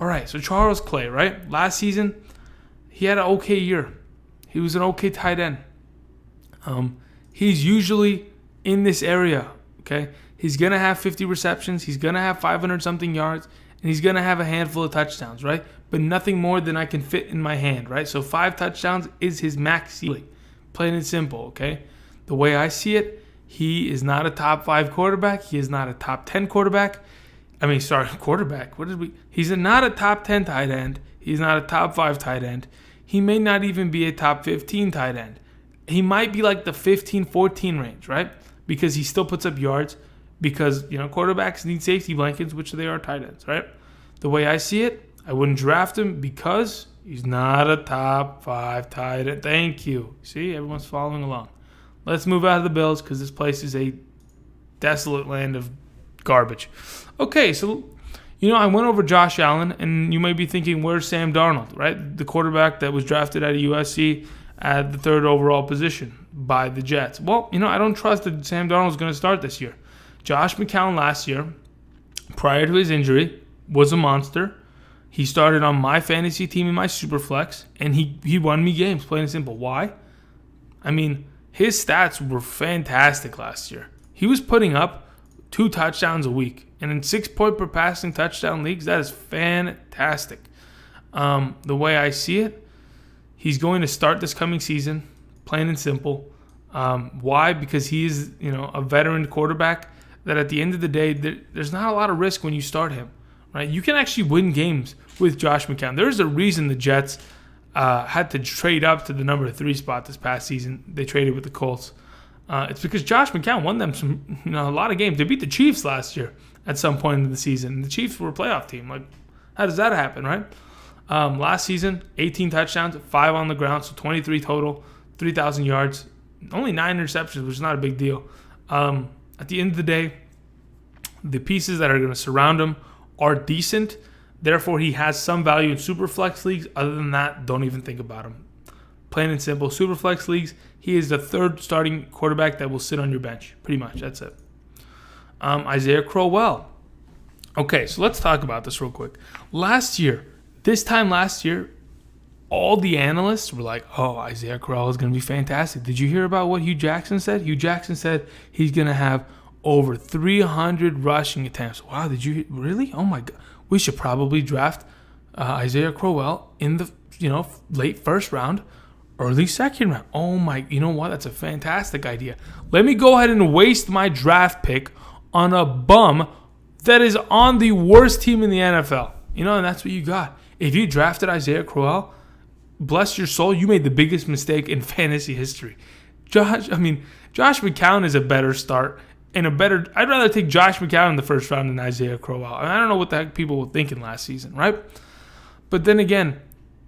All right, so Charles Clay, right? Last season, he had an okay year. He was an okay tight end. He's usually in this area, okay? He's going to have 50 receptions. He's going to have 500-something yards. and he's going to have a handful of touchdowns, right? But nothing more than I can fit in my hand, right? So 5 touchdowns is his max ceiling. Plain and simple, okay? The way I see it, he is not a top 5 quarterback. He is not a top 10 quarterback. Quarterback. He's not a top 10 tight end. He's not a top 5 tight end. He may not even be a top 15 tight end. He might be like the 15-14 range, right? Because he still puts up yards. Because, quarterbacks need safety blankets, which they are tight ends, right? The way I see it, I wouldn't draft him because he's not a top 5 tight end. Thank you. See, everyone's following along. Let's move out of the Bills because this place is a desolate land of garbage. Okay, so, I went over Josh Allen, and you might be thinking, where's Sam Darnold, right? The quarterback that was drafted out of USC at the 3rd overall position by the Jets. Well, I don't trust that Sam Darnold's going to start this year. Josh McCown last year, prior to his injury, was a monster. He started on my fantasy team in my Superflex, and he won me games, plain and simple. Why? His stats were fantastic last year. He was putting up 2 touchdowns a week. And in 6-point per passing touchdown leagues, that is fantastic. The way I see it, he's going to start this coming season, plain and simple. Why? Because he is, a veteran quarterback that at the end of the day, there's not a lot of risk when you start him, right? You can actually win games with Josh McCown. There's a reason the Jets had to trade up to the number 3 spot this past season. They traded with the Colts. It's because Josh McCown won them a lot of games. They beat the Chiefs last year at some point in the season. The Chiefs were a playoff team. Like, how does that happen, right? Last season, 18 touchdowns, 5 on the ground, so 23 total, 3,000 yards, only 9 interceptions, which is not a big deal. At the end of the day, the pieces that are going to surround him are decent. Therefore, he has some value in Superflex leagues. Other than that, don't even think about him. Plain and simple. Superflex leagues, he is the 3rd starting quarterback that will sit on your bench. Pretty much. That's it. Isaiah Crowell. Okay, so let's talk about this real quick. This time last year, all the analysts were like, Isaiah Crowell is going to be fantastic. Did you hear about what Hugh Jackson said? Hugh Jackson said he's going to have over 300 rushing attempts. Wow, did you really? Oh, my God. We should probably draft Isaiah Crowell in the late 1st round, early 2nd round. Oh, my. You know what? That's a fantastic idea. Let me go ahead and waste my draft pick on a bum that is on the worst team in the NFL. And that's what you got. If you drafted Isaiah Crowell, bless your soul, you made the biggest mistake in fantasy history. Josh McCown is a better start and I'd rather take Josh McCown in the 1st round than Isaiah Crowell. I don't know what the heck people were thinking last season, right? But then again,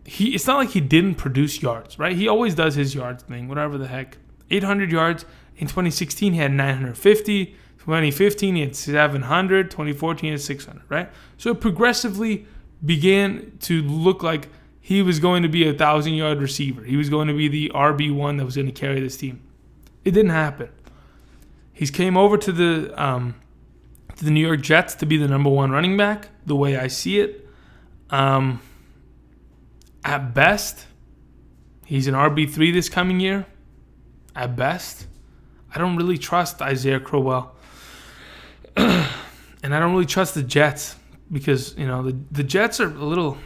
it's not like he didn't produce yards, right? He always does his yards thing, whatever the heck. 800 yards. In 2016, he had 950. 2015, he had 700. 2014, he had 600, right? So it progressively began to look like he was going to be a 1,000-yard receiver. He was going to be the RB1 that was going to carry this team. It didn't happen. He's came over to the New York Jets to be the number 1 running back, the way I see it. At best, he's an RB3 this coming year. At best. I don't really trust Isaiah Crowell. And I don't really trust the Jets because, the Jets are a little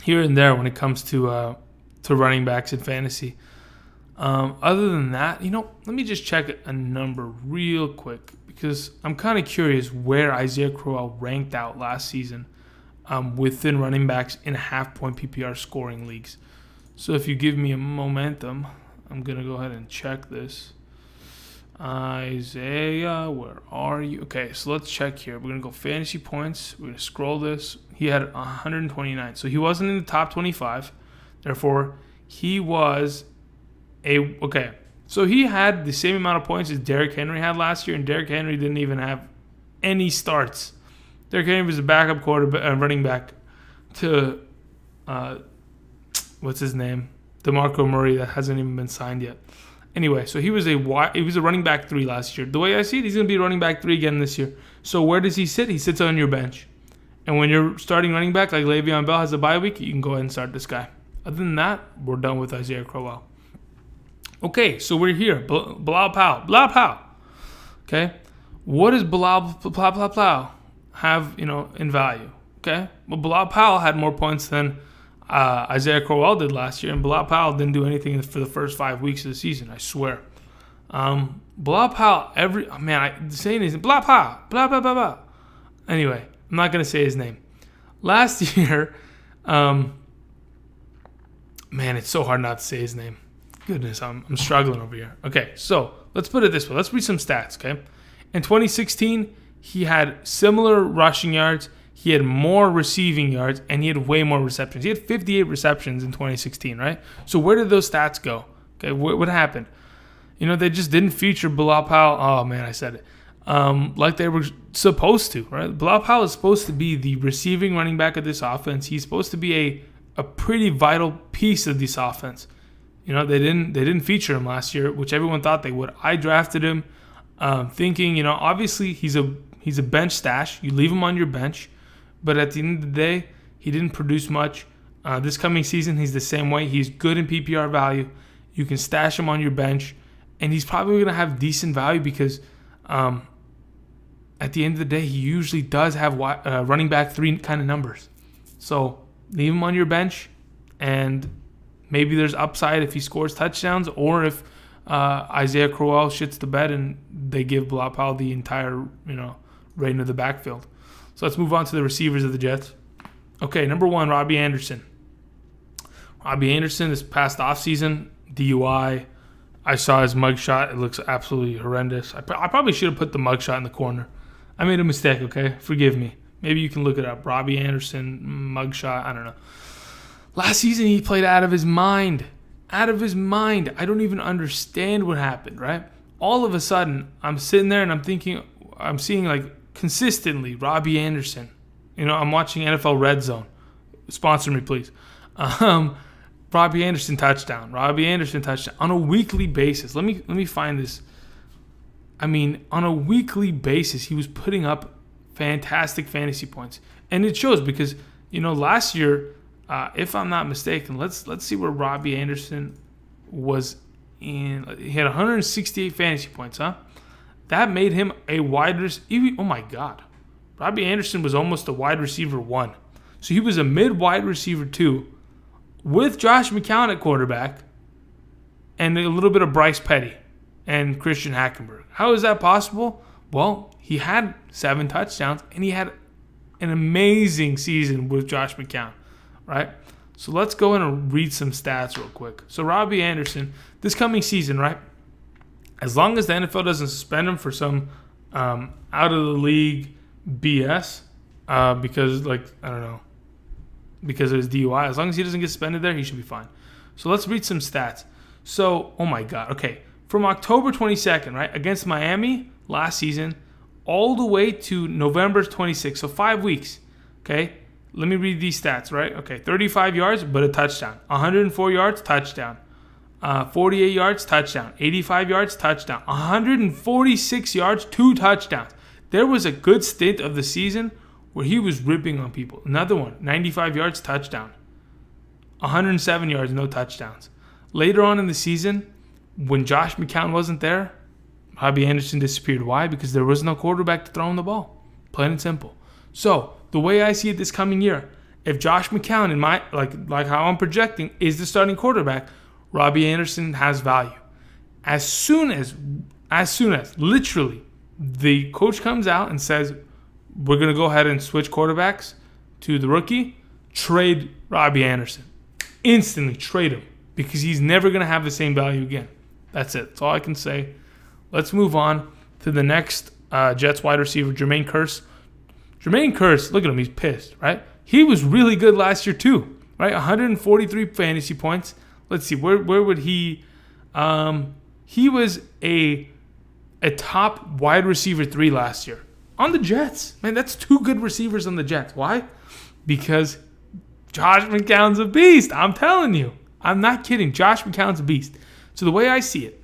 here and there when it comes to running backs in fantasy. Other than that, let me just check a number real quick because I'm kind of curious where Isaiah Crowell ranked out last season within running backs in half-point PPR scoring leagues. So if you give me a momentum, I'm going to go ahead and check this. Isaiah, where are you? Okay, so let's check here. We're going to go fantasy points. We're going to scroll this. He had 129. So he wasn't in the top 25. Therefore, he was okay. So he had the same amount of points as Derrick Henry had last year, and Derrick Henry didn't even have any starts. Derrick Henry was a backup running back to, what's his name? DeMarco Murray that hasn't even been signed yet. Anyway, so he was a running back 3 last year. The way I see it, he's going to be running back 3 again this year. So where does he sit? He sits on your bench. And when you're starting running back, like Le'Veon Bell has a bye week, you can go ahead and start this guy. Other than that, we're done with Isaiah Crowell. Okay, so we're here. Bilal Powell. Okay, what does Bilal Powell have, in value? Okay. Well, Bilal Powell had more points than Isaiah Crowell did last year, and Bilal Powell didn't do anything for the first 5 weeks of the season, I swear. Bilal Powell, saying his name, Bilal Powell, blah, blah, blah, blah. Anyway, I'm not going to say his name. Last year, it's so hard not to say his name. Goodness, I'm struggling over here. Okay, so let's put it this way. Let's read some stats, okay? In 2016, he had similar rushing yards, he had more receiving yards, and he had way more receptions. He had 58 receptions in 2016, right? So where did those stats go? Okay, what happened? They just didn't feature Bilal Powell. Oh, man, I said it. Like they were supposed to, right? Bilal Powell is supposed to be the receiving running back of this offense. He's supposed to be a pretty vital piece of this offense. They didn't feature him last year, which everyone thought they would. I drafted him thinking, obviously he's a bench stash. You leave him on your bench. But at the end of the day, he didn't produce much. This coming season, he's the same way. He's good in PPR value. You can stash him on your bench. And he's probably going to have decent value because at the end of the day, he usually does have running back 3 kind of numbers. So leave him on your bench, and maybe there's upside if he scores touchdowns, or if Isaiah Crowell shits the bed and they give Bilal Powell the entire reign of the backfield. So let's move on to the receivers of the Jets. Okay, number 1, Robby Anderson. Robby Anderson this past offseason, DUI. I saw his mugshot. It looks absolutely horrendous. I probably should have put the mugshot in the corner. I made a mistake, okay? Forgive me. Maybe you can look it up. Robby Anderson, mugshot, I don't know. Last season, he played out of his mind. Out of his mind. I don't even understand what happened, right? All of a sudden, I'm sitting there and I'm seeing like consistently Robby Anderson. I'm watching NFL Red Zone. Sponsor me, please. Robby Anderson touchdown. Robby Anderson touchdown on a weekly basis. Let me find this. On a weekly basis, he was putting up fantastic fantasy points, and it shows because last year, if I'm not mistaken, let's see where Robby Anderson was in. He had 168 fantasy points, huh? That made him a wide receiver. Oh my God, Robby Anderson was almost a wide receiver 1, so he was a mid wide receiver 2. With Josh McCown at quarterback and a little bit of Bryce Petty and Christian Hackenberg. How is that possible? Well, he had 7 touchdowns and he had an amazing season with Josh McCown, right? So let's go in and read some stats real quick. So Robby Anderson, this coming season, right? As long as the NFL doesn't suspend him for some out of the league BS, because because of his DUI. As long as he doesn't get suspended there, he should be fine. So let's read some stats. So, oh my God. Okay. From October 22nd, right, against Miami last season, all the way to November 26th. So 5 weeks. Okay. Let me read these stats, right? Okay. 35 yards, but a touchdown. 104 yards, touchdown. 48 yards, touchdown. 85 yards, touchdown. 146 yards, 2 touchdowns. There was a good stint of the season where he was ripping on people. Another one, 95 yards, touchdown. 107 yards, no touchdowns. Later on in the season, when Josh McCown wasn't there, Robby Anderson disappeared. Why? Because there was no quarterback to throw him the ball. Plain and simple. So, the way I see it this coming year, if Josh McCown, in my like how I'm projecting, is the starting quarterback, Robby Anderson has value. As soon as literally the coach comes out and says, we're going to go ahead and switch quarterbacks to the rookie, trade Robby Anderson. Instantly trade him because he's never going to have the same value again. That's it. That's all I can say. Let's move on to the next Jets wide receiver, Jermaine Kearse. Jermaine Kearse, look at him. He's pissed, right? He was really good last year too, right? 143 fantasy points. Let's see. Where would he... he was a top wide receiver 3 last year. On the Jets. Man, that's 2 good receivers on the Jets. Why? Because Josh McCown's a beast. I'm telling you. I'm not kidding. Josh McCown's a beast. So the way I see it,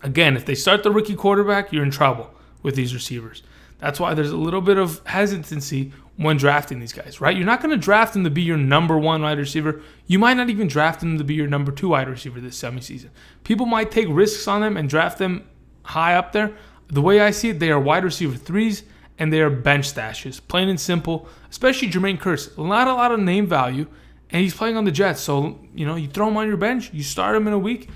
again, if they start the rookie quarterback, you're in trouble with these receivers. That's why there's a little bit of hesitancy when drafting these guys, right? You're not going to draft them to be your number 1 wide receiver. You might not even draft them to be your number 2 wide receiver this semi-season. People might take risks on them and draft them high up there. The way I see it, they are wide receiver 3s and they are bench stashes, plain and simple. Especially Jermaine Kearse, not a lot of name value, and he's playing on the Jets. So you throw him on your bench, you start him in a week.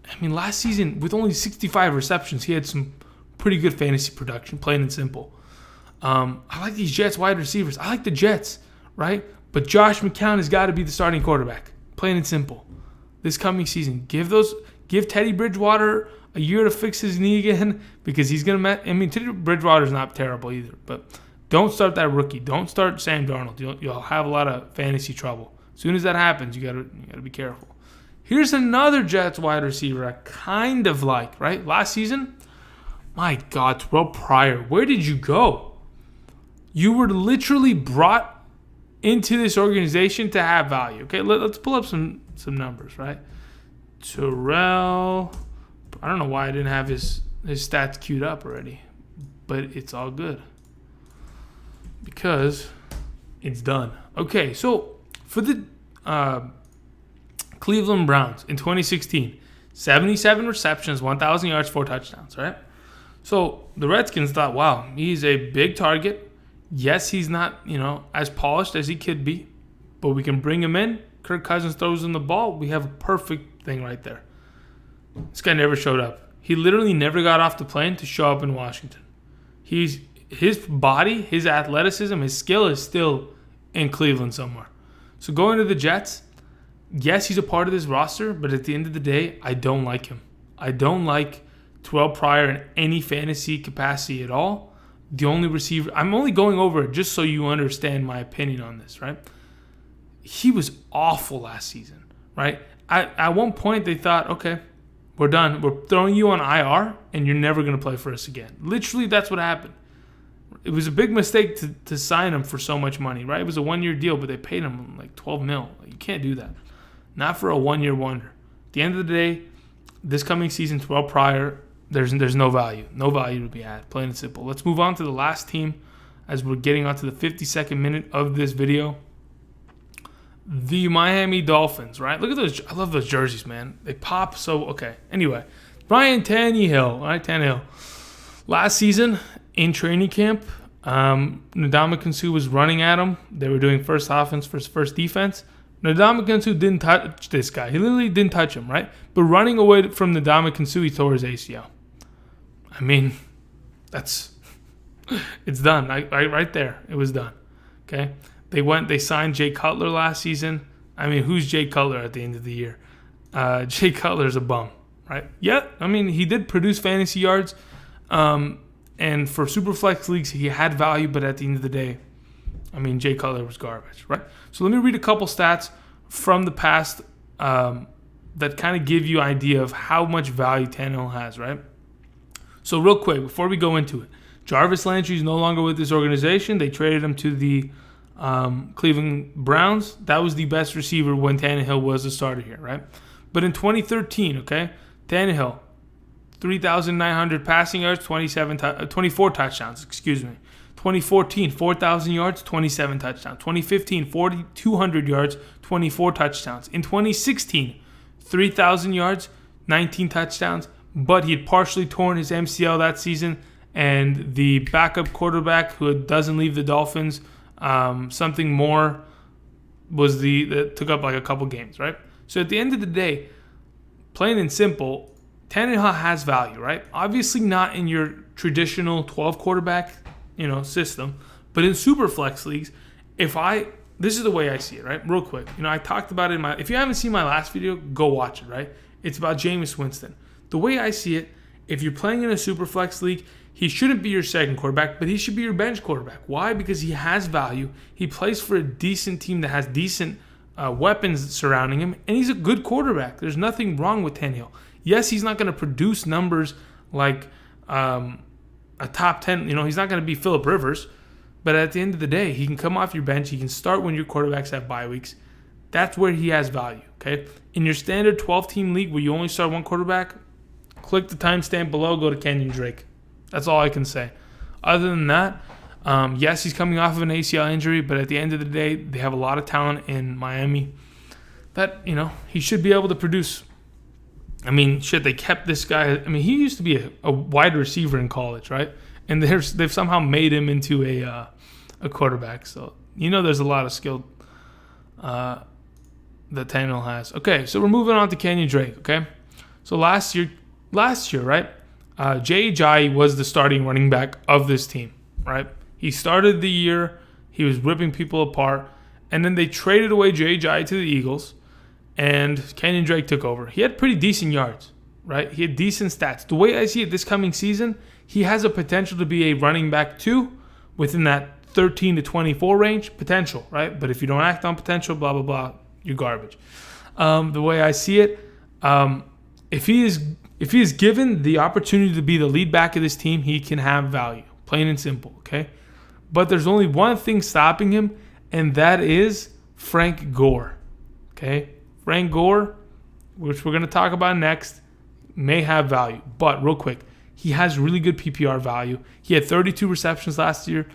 I mean, last season with only 65 receptions, he had some pretty good fantasy production, plain and simple. I like these Jets wide receivers. I like the Jets, right? But Josh McCown has got to be the starting quarterback, plain and simple. This coming season, give Teddy Bridgewater a year to fix his knee again, because he's gonna. Teddy Bridgewater's not terrible either, but don't start that rookie. Don't start Sam Darnold. You'll have a lot of fantasy trouble. As soon as that happens, you gotta be careful. Here's another Jets wide receiver I kind of like. Right, last season, my God, Terrelle Pryor, where did you go? You were literally brought into this organization to have value. Okay, let's pull up some numbers, right? Terrelle, I don't know why I didn't have his stats queued up already, but it's all good because it's done. Okay, so for the Cleveland Browns in 2016, 77 receptions, 1,000 yards, 4 touchdowns, right? So the Redskins thought, wow, he's a big target. Yes, he's not, as polished as he could be, but we can bring him in. Kirk Cousins throws him the ball. We have a perfect thing right there. This guy never showed up. He literally never got off the plane to show up in Washington. His body, his athleticism, his skill is still in Cleveland somewhere. So going to the Jets, yes, he's a part of this roster, but at the end of the day, I don't like him. I don't like Terrelle Pryor in any fantasy capacity at all. The only receiver, I'm only going over it just so you understand my opinion on this, right? He was awful last season, right? At one point, they thought, okay, we're done. We're throwing you on IR, and you're never going to play for us again. Literally, that's what happened. It was a big mistake to sign him for so much money, right? It was a one-year deal, but they paid him like $12 million. You can't do that. Not for a one-year wonder. At the end of the day, this coming season, Terrelle Pryor, there's no value. No value to be had, plain and simple. Let's move on to the last team as we're getting on to the 52nd minute of this video. The Miami Dolphins, right? Look at those. I love those jerseys, man. They pop so, okay. Anyway, Ryan Tannehill, right? Tannehill. Last season in training camp, Ndamukong was running at him. They were doing first offense versus first defense. Ndamukong didn't touch this guy. He literally didn't touch him, right? But running away from Ndamukong, he tore his ACL. I mean, it's done. Right there. It was done. Okay? They signed Jay Cutler last season. I mean, who's Jay Cutler at the end of the year? Jay Cutler's a bum, right? Yeah, I mean, he did produce fantasy yards. And for Superflex leagues, he had value, but at the end of the day, I mean, Jay Cutler was garbage, right? So let me read a couple stats from the past that kind of give you an idea of how much value Tannehill has, right? So real quick, before we go into it, Jarvis Landry is no longer with this organization. They traded him to the Cleveland Browns. That was the best receiver when Tannehill was a starter here, right? But in 2013, okay, Tannehill, 3,900 passing yards, 24 touchdowns, 2014, 4,000 yards, 27 touchdowns. 2015, 4,200 yards, 24 touchdowns. In 2016, 3,000 yards, 19 touchdowns. But he had partially torn his MCL that season, and the backup quarterback who doesn't leave the Dolphins, something more, was that took up like a couple games, right? So at the end of the day, plain and simple, Tannehill has value, right? Obviously not in your traditional 12 quarterback, system, but in super flex leagues, this is the way I see it, right? Real quick, I talked about it if you haven't seen my last video, go watch it, right? It's about Jameis Winston. The way I see it, if you're playing in a super flex league, he shouldn't be your second quarterback, but he should be your bench quarterback. Why? Because he has value. He plays for a decent team that has decent weapons surrounding him, and he's a good quarterback. There's nothing wrong with Tannehill. Yes, he's not going to produce numbers like a top 10. He's not going to be Phillip Rivers, but at the end of the day, he can come off your bench. He can start when your quarterbacks have bye weeks. That's where he has value, okay? In your standard 12-team league where you only start one quarterback, click the timestamp below, go to Kenyan Drake. That's all I can say. Other than that, yes, he's coming off of an ACL injury, but at the end of the day, they have a lot of talent in Miami that, he should be able to produce. I mean, they kept this guy. I mean, he used to be a wide receiver in college, right? and they've somehow made him into a quarterback. So there's a lot of skill that Tannehill has. Okay, so we're moving on to Kenyan Drake. Okay, so last year, right? J.J. was the starting running back of this team, right? He started the year, he was ripping people apart, and then they traded away J.J. to the Eagles, and Kenyan Drake took over. He had pretty decent yards, right? He had decent stats. The way I see it this coming season, he has a potential to be a running back 2 within that 13 to 24 range, potential, right? But if you don't act on potential, blah, blah, blah, you're garbage. The way I see it, if he is given the opportunity to be the lead back of this team, he can have value, plain and simple, okay? But there's only one thing stopping him, and that is Frank Gore, okay? Frank Gore, which we're going to talk about next, may have value. But real quick, he has really good PPR value. He had 32 receptions last year.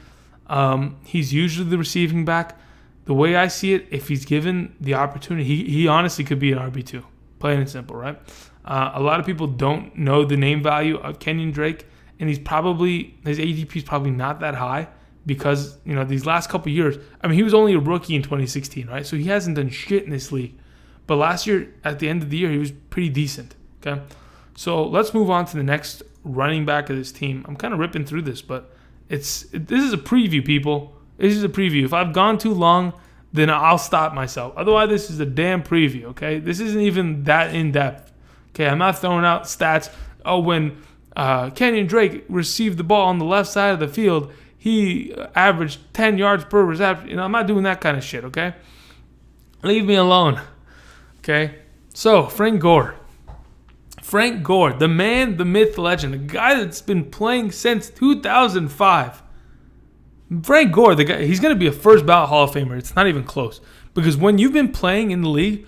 He's usually the receiving back. The way I see it, if he's given the opportunity, he honestly could be an RB2. Plain and simple, right? A lot of people don't know the name value of Kenyan Drake, and his ADP is probably not that high because, these last couple of years, he was only a rookie in 2016, right? So he hasn't done shit in this league. But last year, at the end of the year, he was pretty decent, okay? So let's move on to the next running back of this team. I'm kind of ripping through this, but this is a preview, people. This is a preview. If I've gone too long, then I'll stop myself. Otherwise, this is a damn preview, okay? This isn't even that in-depth. Okay, I'm not throwing out stats. Oh, when Kenyan Drake received the ball on the left side of the field, he averaged 10 yards per reception. I'm not doing that kind of shit, okay? Leave me alone, okay? So, Frank Gore. Frank Gore, the man, the myth, the legend, the guy that's been playing since 2005. Frank Gore, the guy, he's going to be a first ballot Hall of Famer. It's not even close. Because when you've been playing in the league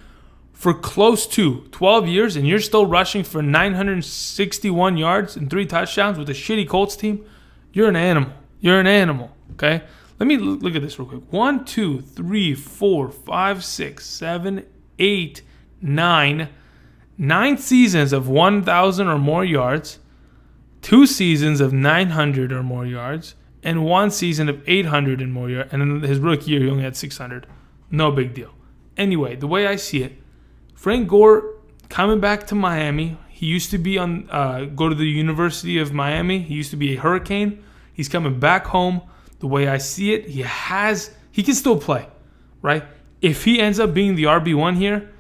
for close to 12 years and you're still rushing for 961 yards and 3 touchdowns with a shitty Colts team, you're an animal. You're an animal, okay? Let me look at this real quick. 1, 2, 3, 4, 5, 6, 7, 8, 9. 9 seasons of 1,000 or more yards, 2 seasons of 900 or more yards, and 1 season of 800 and more yards. And in his rookie year, he only had 600. No big deal. Anyway, the way I see it, Frank Gore coming back to Miami. He used to be go to the University of Miami. He used to be a Hurricane. He's coming back home. The way I see it, he can still play, right? If he ends up being the RB1 here,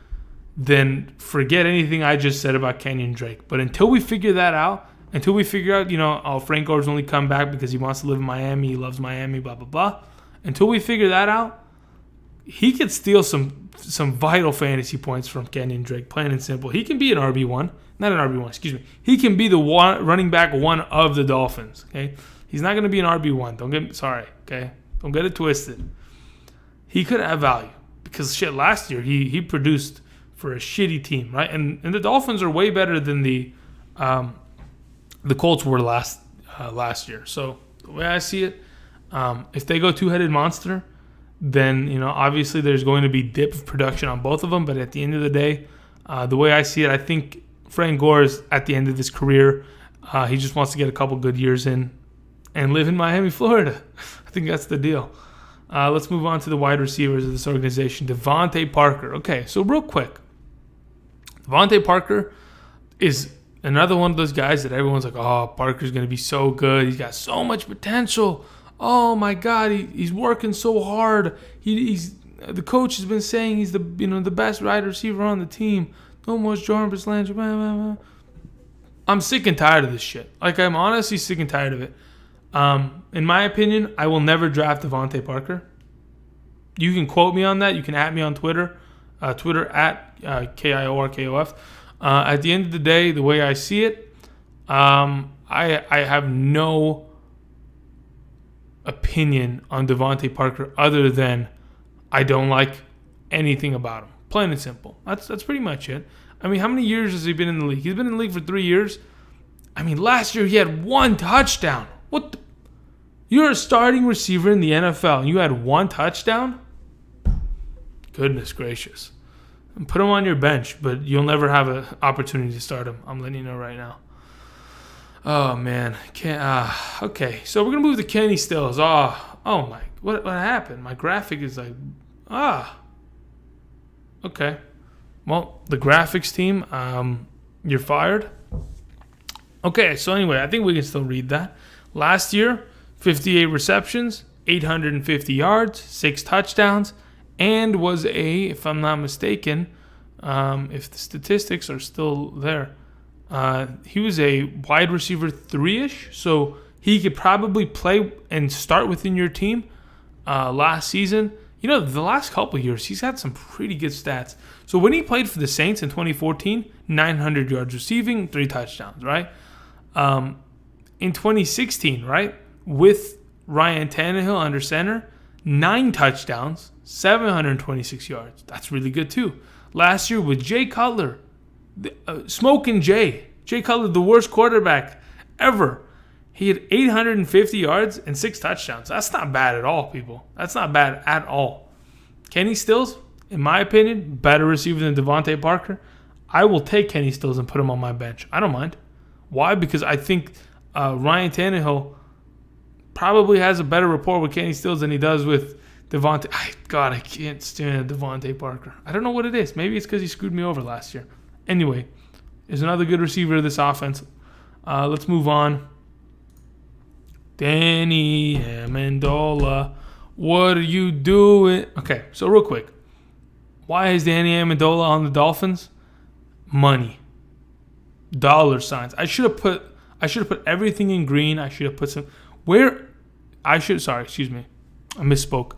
then forget anything I just said about Kenyan Drake. But until we figure out, Frank Gore's only come back because he wants to live in Miami, he loves Miami, blah, blah, blah. Until we figure that out, he could steal some vital fantasy points from Kenyan Drake, plain and simple. He can be an RB1. Not an RB1, excuse me. He can be the running back 1 of the Dolphins, okay? He's not going to be an RB1. Don't get it twisted. He could have value because, last year he produced for a shitty team, right? And the Dolphins are way better than the Colts were last year. So the way I see it, if they go two-headed monster, then obviously there's going to be dip of production on both of them. But at the end of the day, the way I see it, I think Frank Gore is at the end of his career. He just wants to get a couple good years in and live in Miami, Florida. I think that's the deal. Let's move on to the wide receivers of this organization. DeVante Parker. Okay, so real quick. DeVante Parker is another one of those guys that everyone's like, oh, Parker's going to be so good. He's got so much potential. Oh, my God, he's working so hard. The coach has been saying he's the best wide receiver on the team. No more Jarvis Landry. I'm sick and tired of this shit. I'm honestly sick and tired of it. In my opinion, I will never draft DeVante Parker. You can quote me on that. You can at me on Twitter. Twitter at KIORKOF. At the end of the day, the way I see it, I have no opinion on DeVante Parker other than I don't like anything about him. Plain and simple. That's pretty much it. How many years has he been in the league? He's been in the league for 3 years. Last year he had 1 touchdown. What? You're a starting receiver in the NFL and you had 1 touchdown? Goodness gracious. And put him on your bench, but you'll never have an opportunity to start him. I'm letting you know right now. Oh man, okay. So we're gonna move to Kenny Stills. Oh my, what happened? My graphic is like, okay. Well, the graphics team, you're fired. Okay, so anyway, I think we can still read that. Last year, 58 receptions, 850 yards, 6 touchdowns, and was if I'm not mistaken, if the statistics are still there, he was a wide receiver 3-ish, so he could probably play and start within your team last season. You know, the last couple of years, he's had some pretty good stats. So when he played for the Saints in 2014, 900 yards receiving, 3 touchdowns, right? In 2016, right, with Ryan Tannehill under center, 9 touchdowns, 726 yards. That's really good too. Last year with Jay Cutler, smoking Jay Cutler, the worst quarterback ever. He had 850 yards and 6 touchdowns. That's not bad at all, people. That's not bad at all. Kenny Stills, in my opinion, better receiver than DeVante Parker. I will take Kenny Stills and put him on my bench. I don't mind. Why? Because I think Ryan Tannehill probably has a better rapport with Kenny Stills than he does with DeVante. I can't stand DeVante Parker. I don't know what it is. Maybe it's because he screwed me over last year. Anyway, there's another good receiver of this offense. Let's move on. Danny Amendola, what are you doing? Okay, so real quick. Why is Danny Amendola on the Dolphins? Money. Dollar signs. I should have put everything in green. I should have put some I misspoke.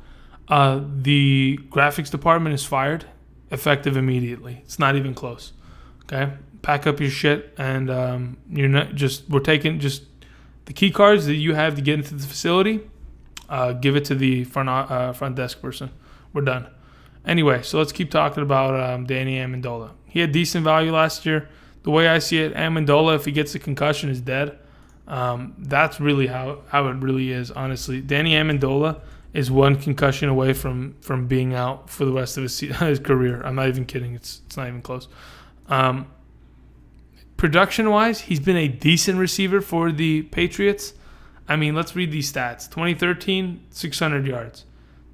The graphics department is fired, effective immediately. It's not even close. Okay? Pack up your shit and we're taking just the key cards that you have to get into the facility, give it to the front desk person. We're done. Anyway, so let's keep talking about Danny Amendola. He had decent value last year. The way I see it, Amendola, if he gets a concussion, is dead. That's really how it really is, honestly. Danny Amendola is one concussion away from being out for the rest of his career. I'm not even kidding. It's not even close. Production-wise, he's been a decent receiver for the Patriots. I mean, let's read these stats. 2013, 600 yards.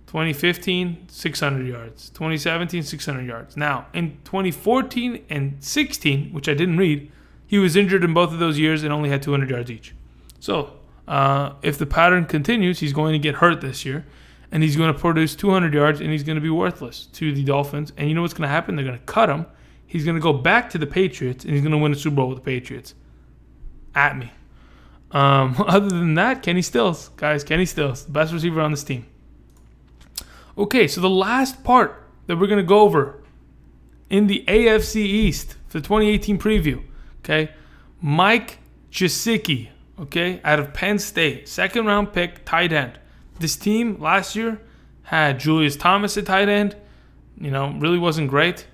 2015, 600 yards. 2017, 600 yards. Now, in 2014 and 16, which I didn't read, he was injured in both of those years and only had 200 yards each. So, if the pattern continues, he's going to get hurt this year, and he's going to produce 200 yards, and he's going to be worthless to the Dolphins. And you know what's going to happen? They're going to cut him. He's going to go back to the Patriots, and he's going to win a Super Bowl with the Patriots. At me. Other than that, Kenny Stills. Guys, Kenny Stills, the best receiver on this team. Okay, so the last part that we're going to go over in the AFC East for the 2018 preview, okay, Mike Gesicki, okay, out of Penn State, second-round pick, tight end. This team last year had Julius Thomas at tight end. Really wasn't great.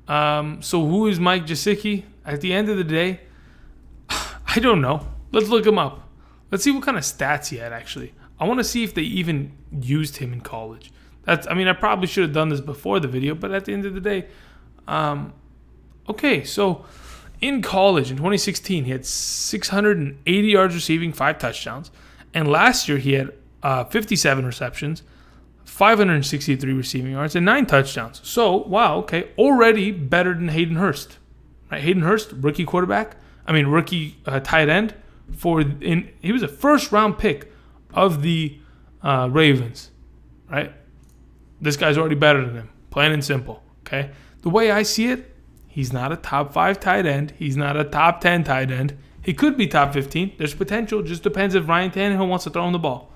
So who is Mike Gesicki? At the end of the day, I don't know. Let's look him up. Let's see what kind of stats he had, actually. I want to see if they even used him in college. I probably should have done this before the video, but at the end of the day, okay, so in college in 2016, he had 680 yards receiving, 5 touchdowns. And last year, he had 57 receptions, 563 receiving yards, and 9 touchdowns. So, wow, okay, already better than Hayden Hurst. Right? Hayden Hurst, rookie tight end. He was a first-round pick of the Ravens, right? This guy's already better than him, plain and simple, okay? The way I see it, he's not a top 5 tight end. He's not a top 10 tight end. He could be top 15. There's potential. Just depends if Ryan Tannehill wants to throw him the ball.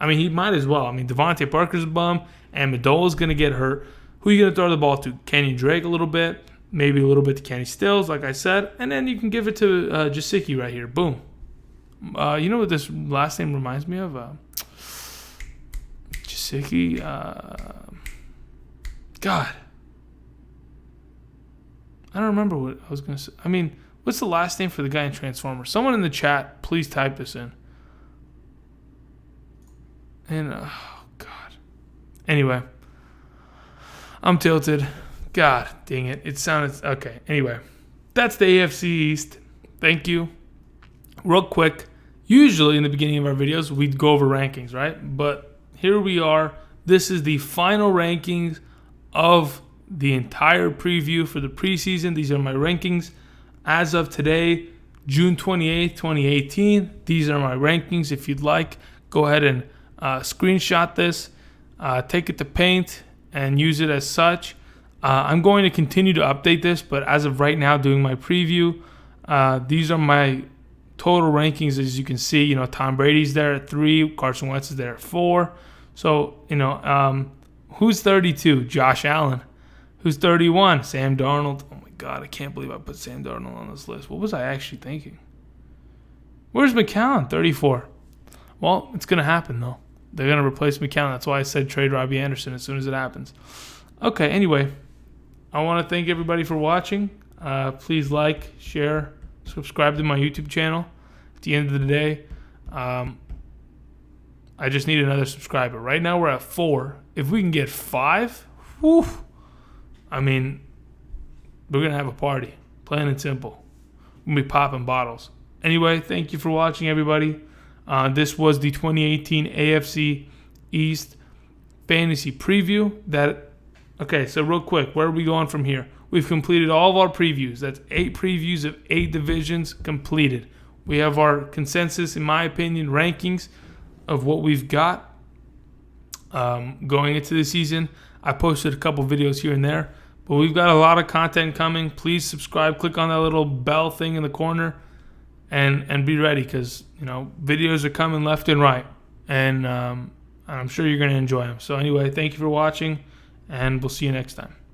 He might as well. DeVante Parker's a bum. Amendola's going to get hurt. Who are you going to throw the ball to? Kenyan Drake a little bit. Maybe a little bit to Kenny Stills, like I said. And then you can give it to Gesicki right here. Boom. You know what this last name reminds me of? Gesicki. God. I don't remember what I was going to say. What's the last name for the guy in Transformers? Someone in the chat, please type this in. And, oh, God. Anyway. I'm tilted. God dang it. It sounded... Okay, anyway. That's the AFC East. Thank you. real quick, usually in the beginning of our videos, we'd go over rankings, right? But here we are. This is the final rankings of the entire preview for the preseason. These are my rankings as of today, June 28th, 2018. These are my rankings. If you'd like, go ahead and screenshot this, take it to Paint, and use it as such. I'm going to continue to update this, but as of right now, doing my preview, these are my total rankings. As you can see, Tom Brady's there at 3, Carson Wentz is there at 4. So, who's 32? Josh Allen. Who's 31? Sam Darnold. Oh my God, I can't believe I put Sam Darnold on this list. What was I actually thinking? Where's McCown? 34. Well, it's going to happen, though. They're going to replace McCown. That's why I said trade Robby Anderson as soon as it happens. Okay, anyway, I want to thank everybody for watching. Please like, share, subscribe to my YouTube channel. At the end of the day, I just need another subscriber. Right now we're at 4. If we can get 5, whew, I mean, we're going to have a party. Plain and simple. We're going to be popping bottles. Anyway, thank you for watching, everybody. This was the 2018 AFC East Fantasy Preview. Okay, so real quick, where are we going from here? We've completed all of our previews. That's 8 previews of 8 divisions completed. We have our consensus, in my opinion, rankings of what we've got going into the season. I posted a couple videos here and there, but we've got a lot of content coming. Please subscribe. Click on that little bell thing in the corner and be ready, because videos are coming left and right, and I'm sure you're going to enjoy them. So anyway, thank you for watching, and we'll see you next time.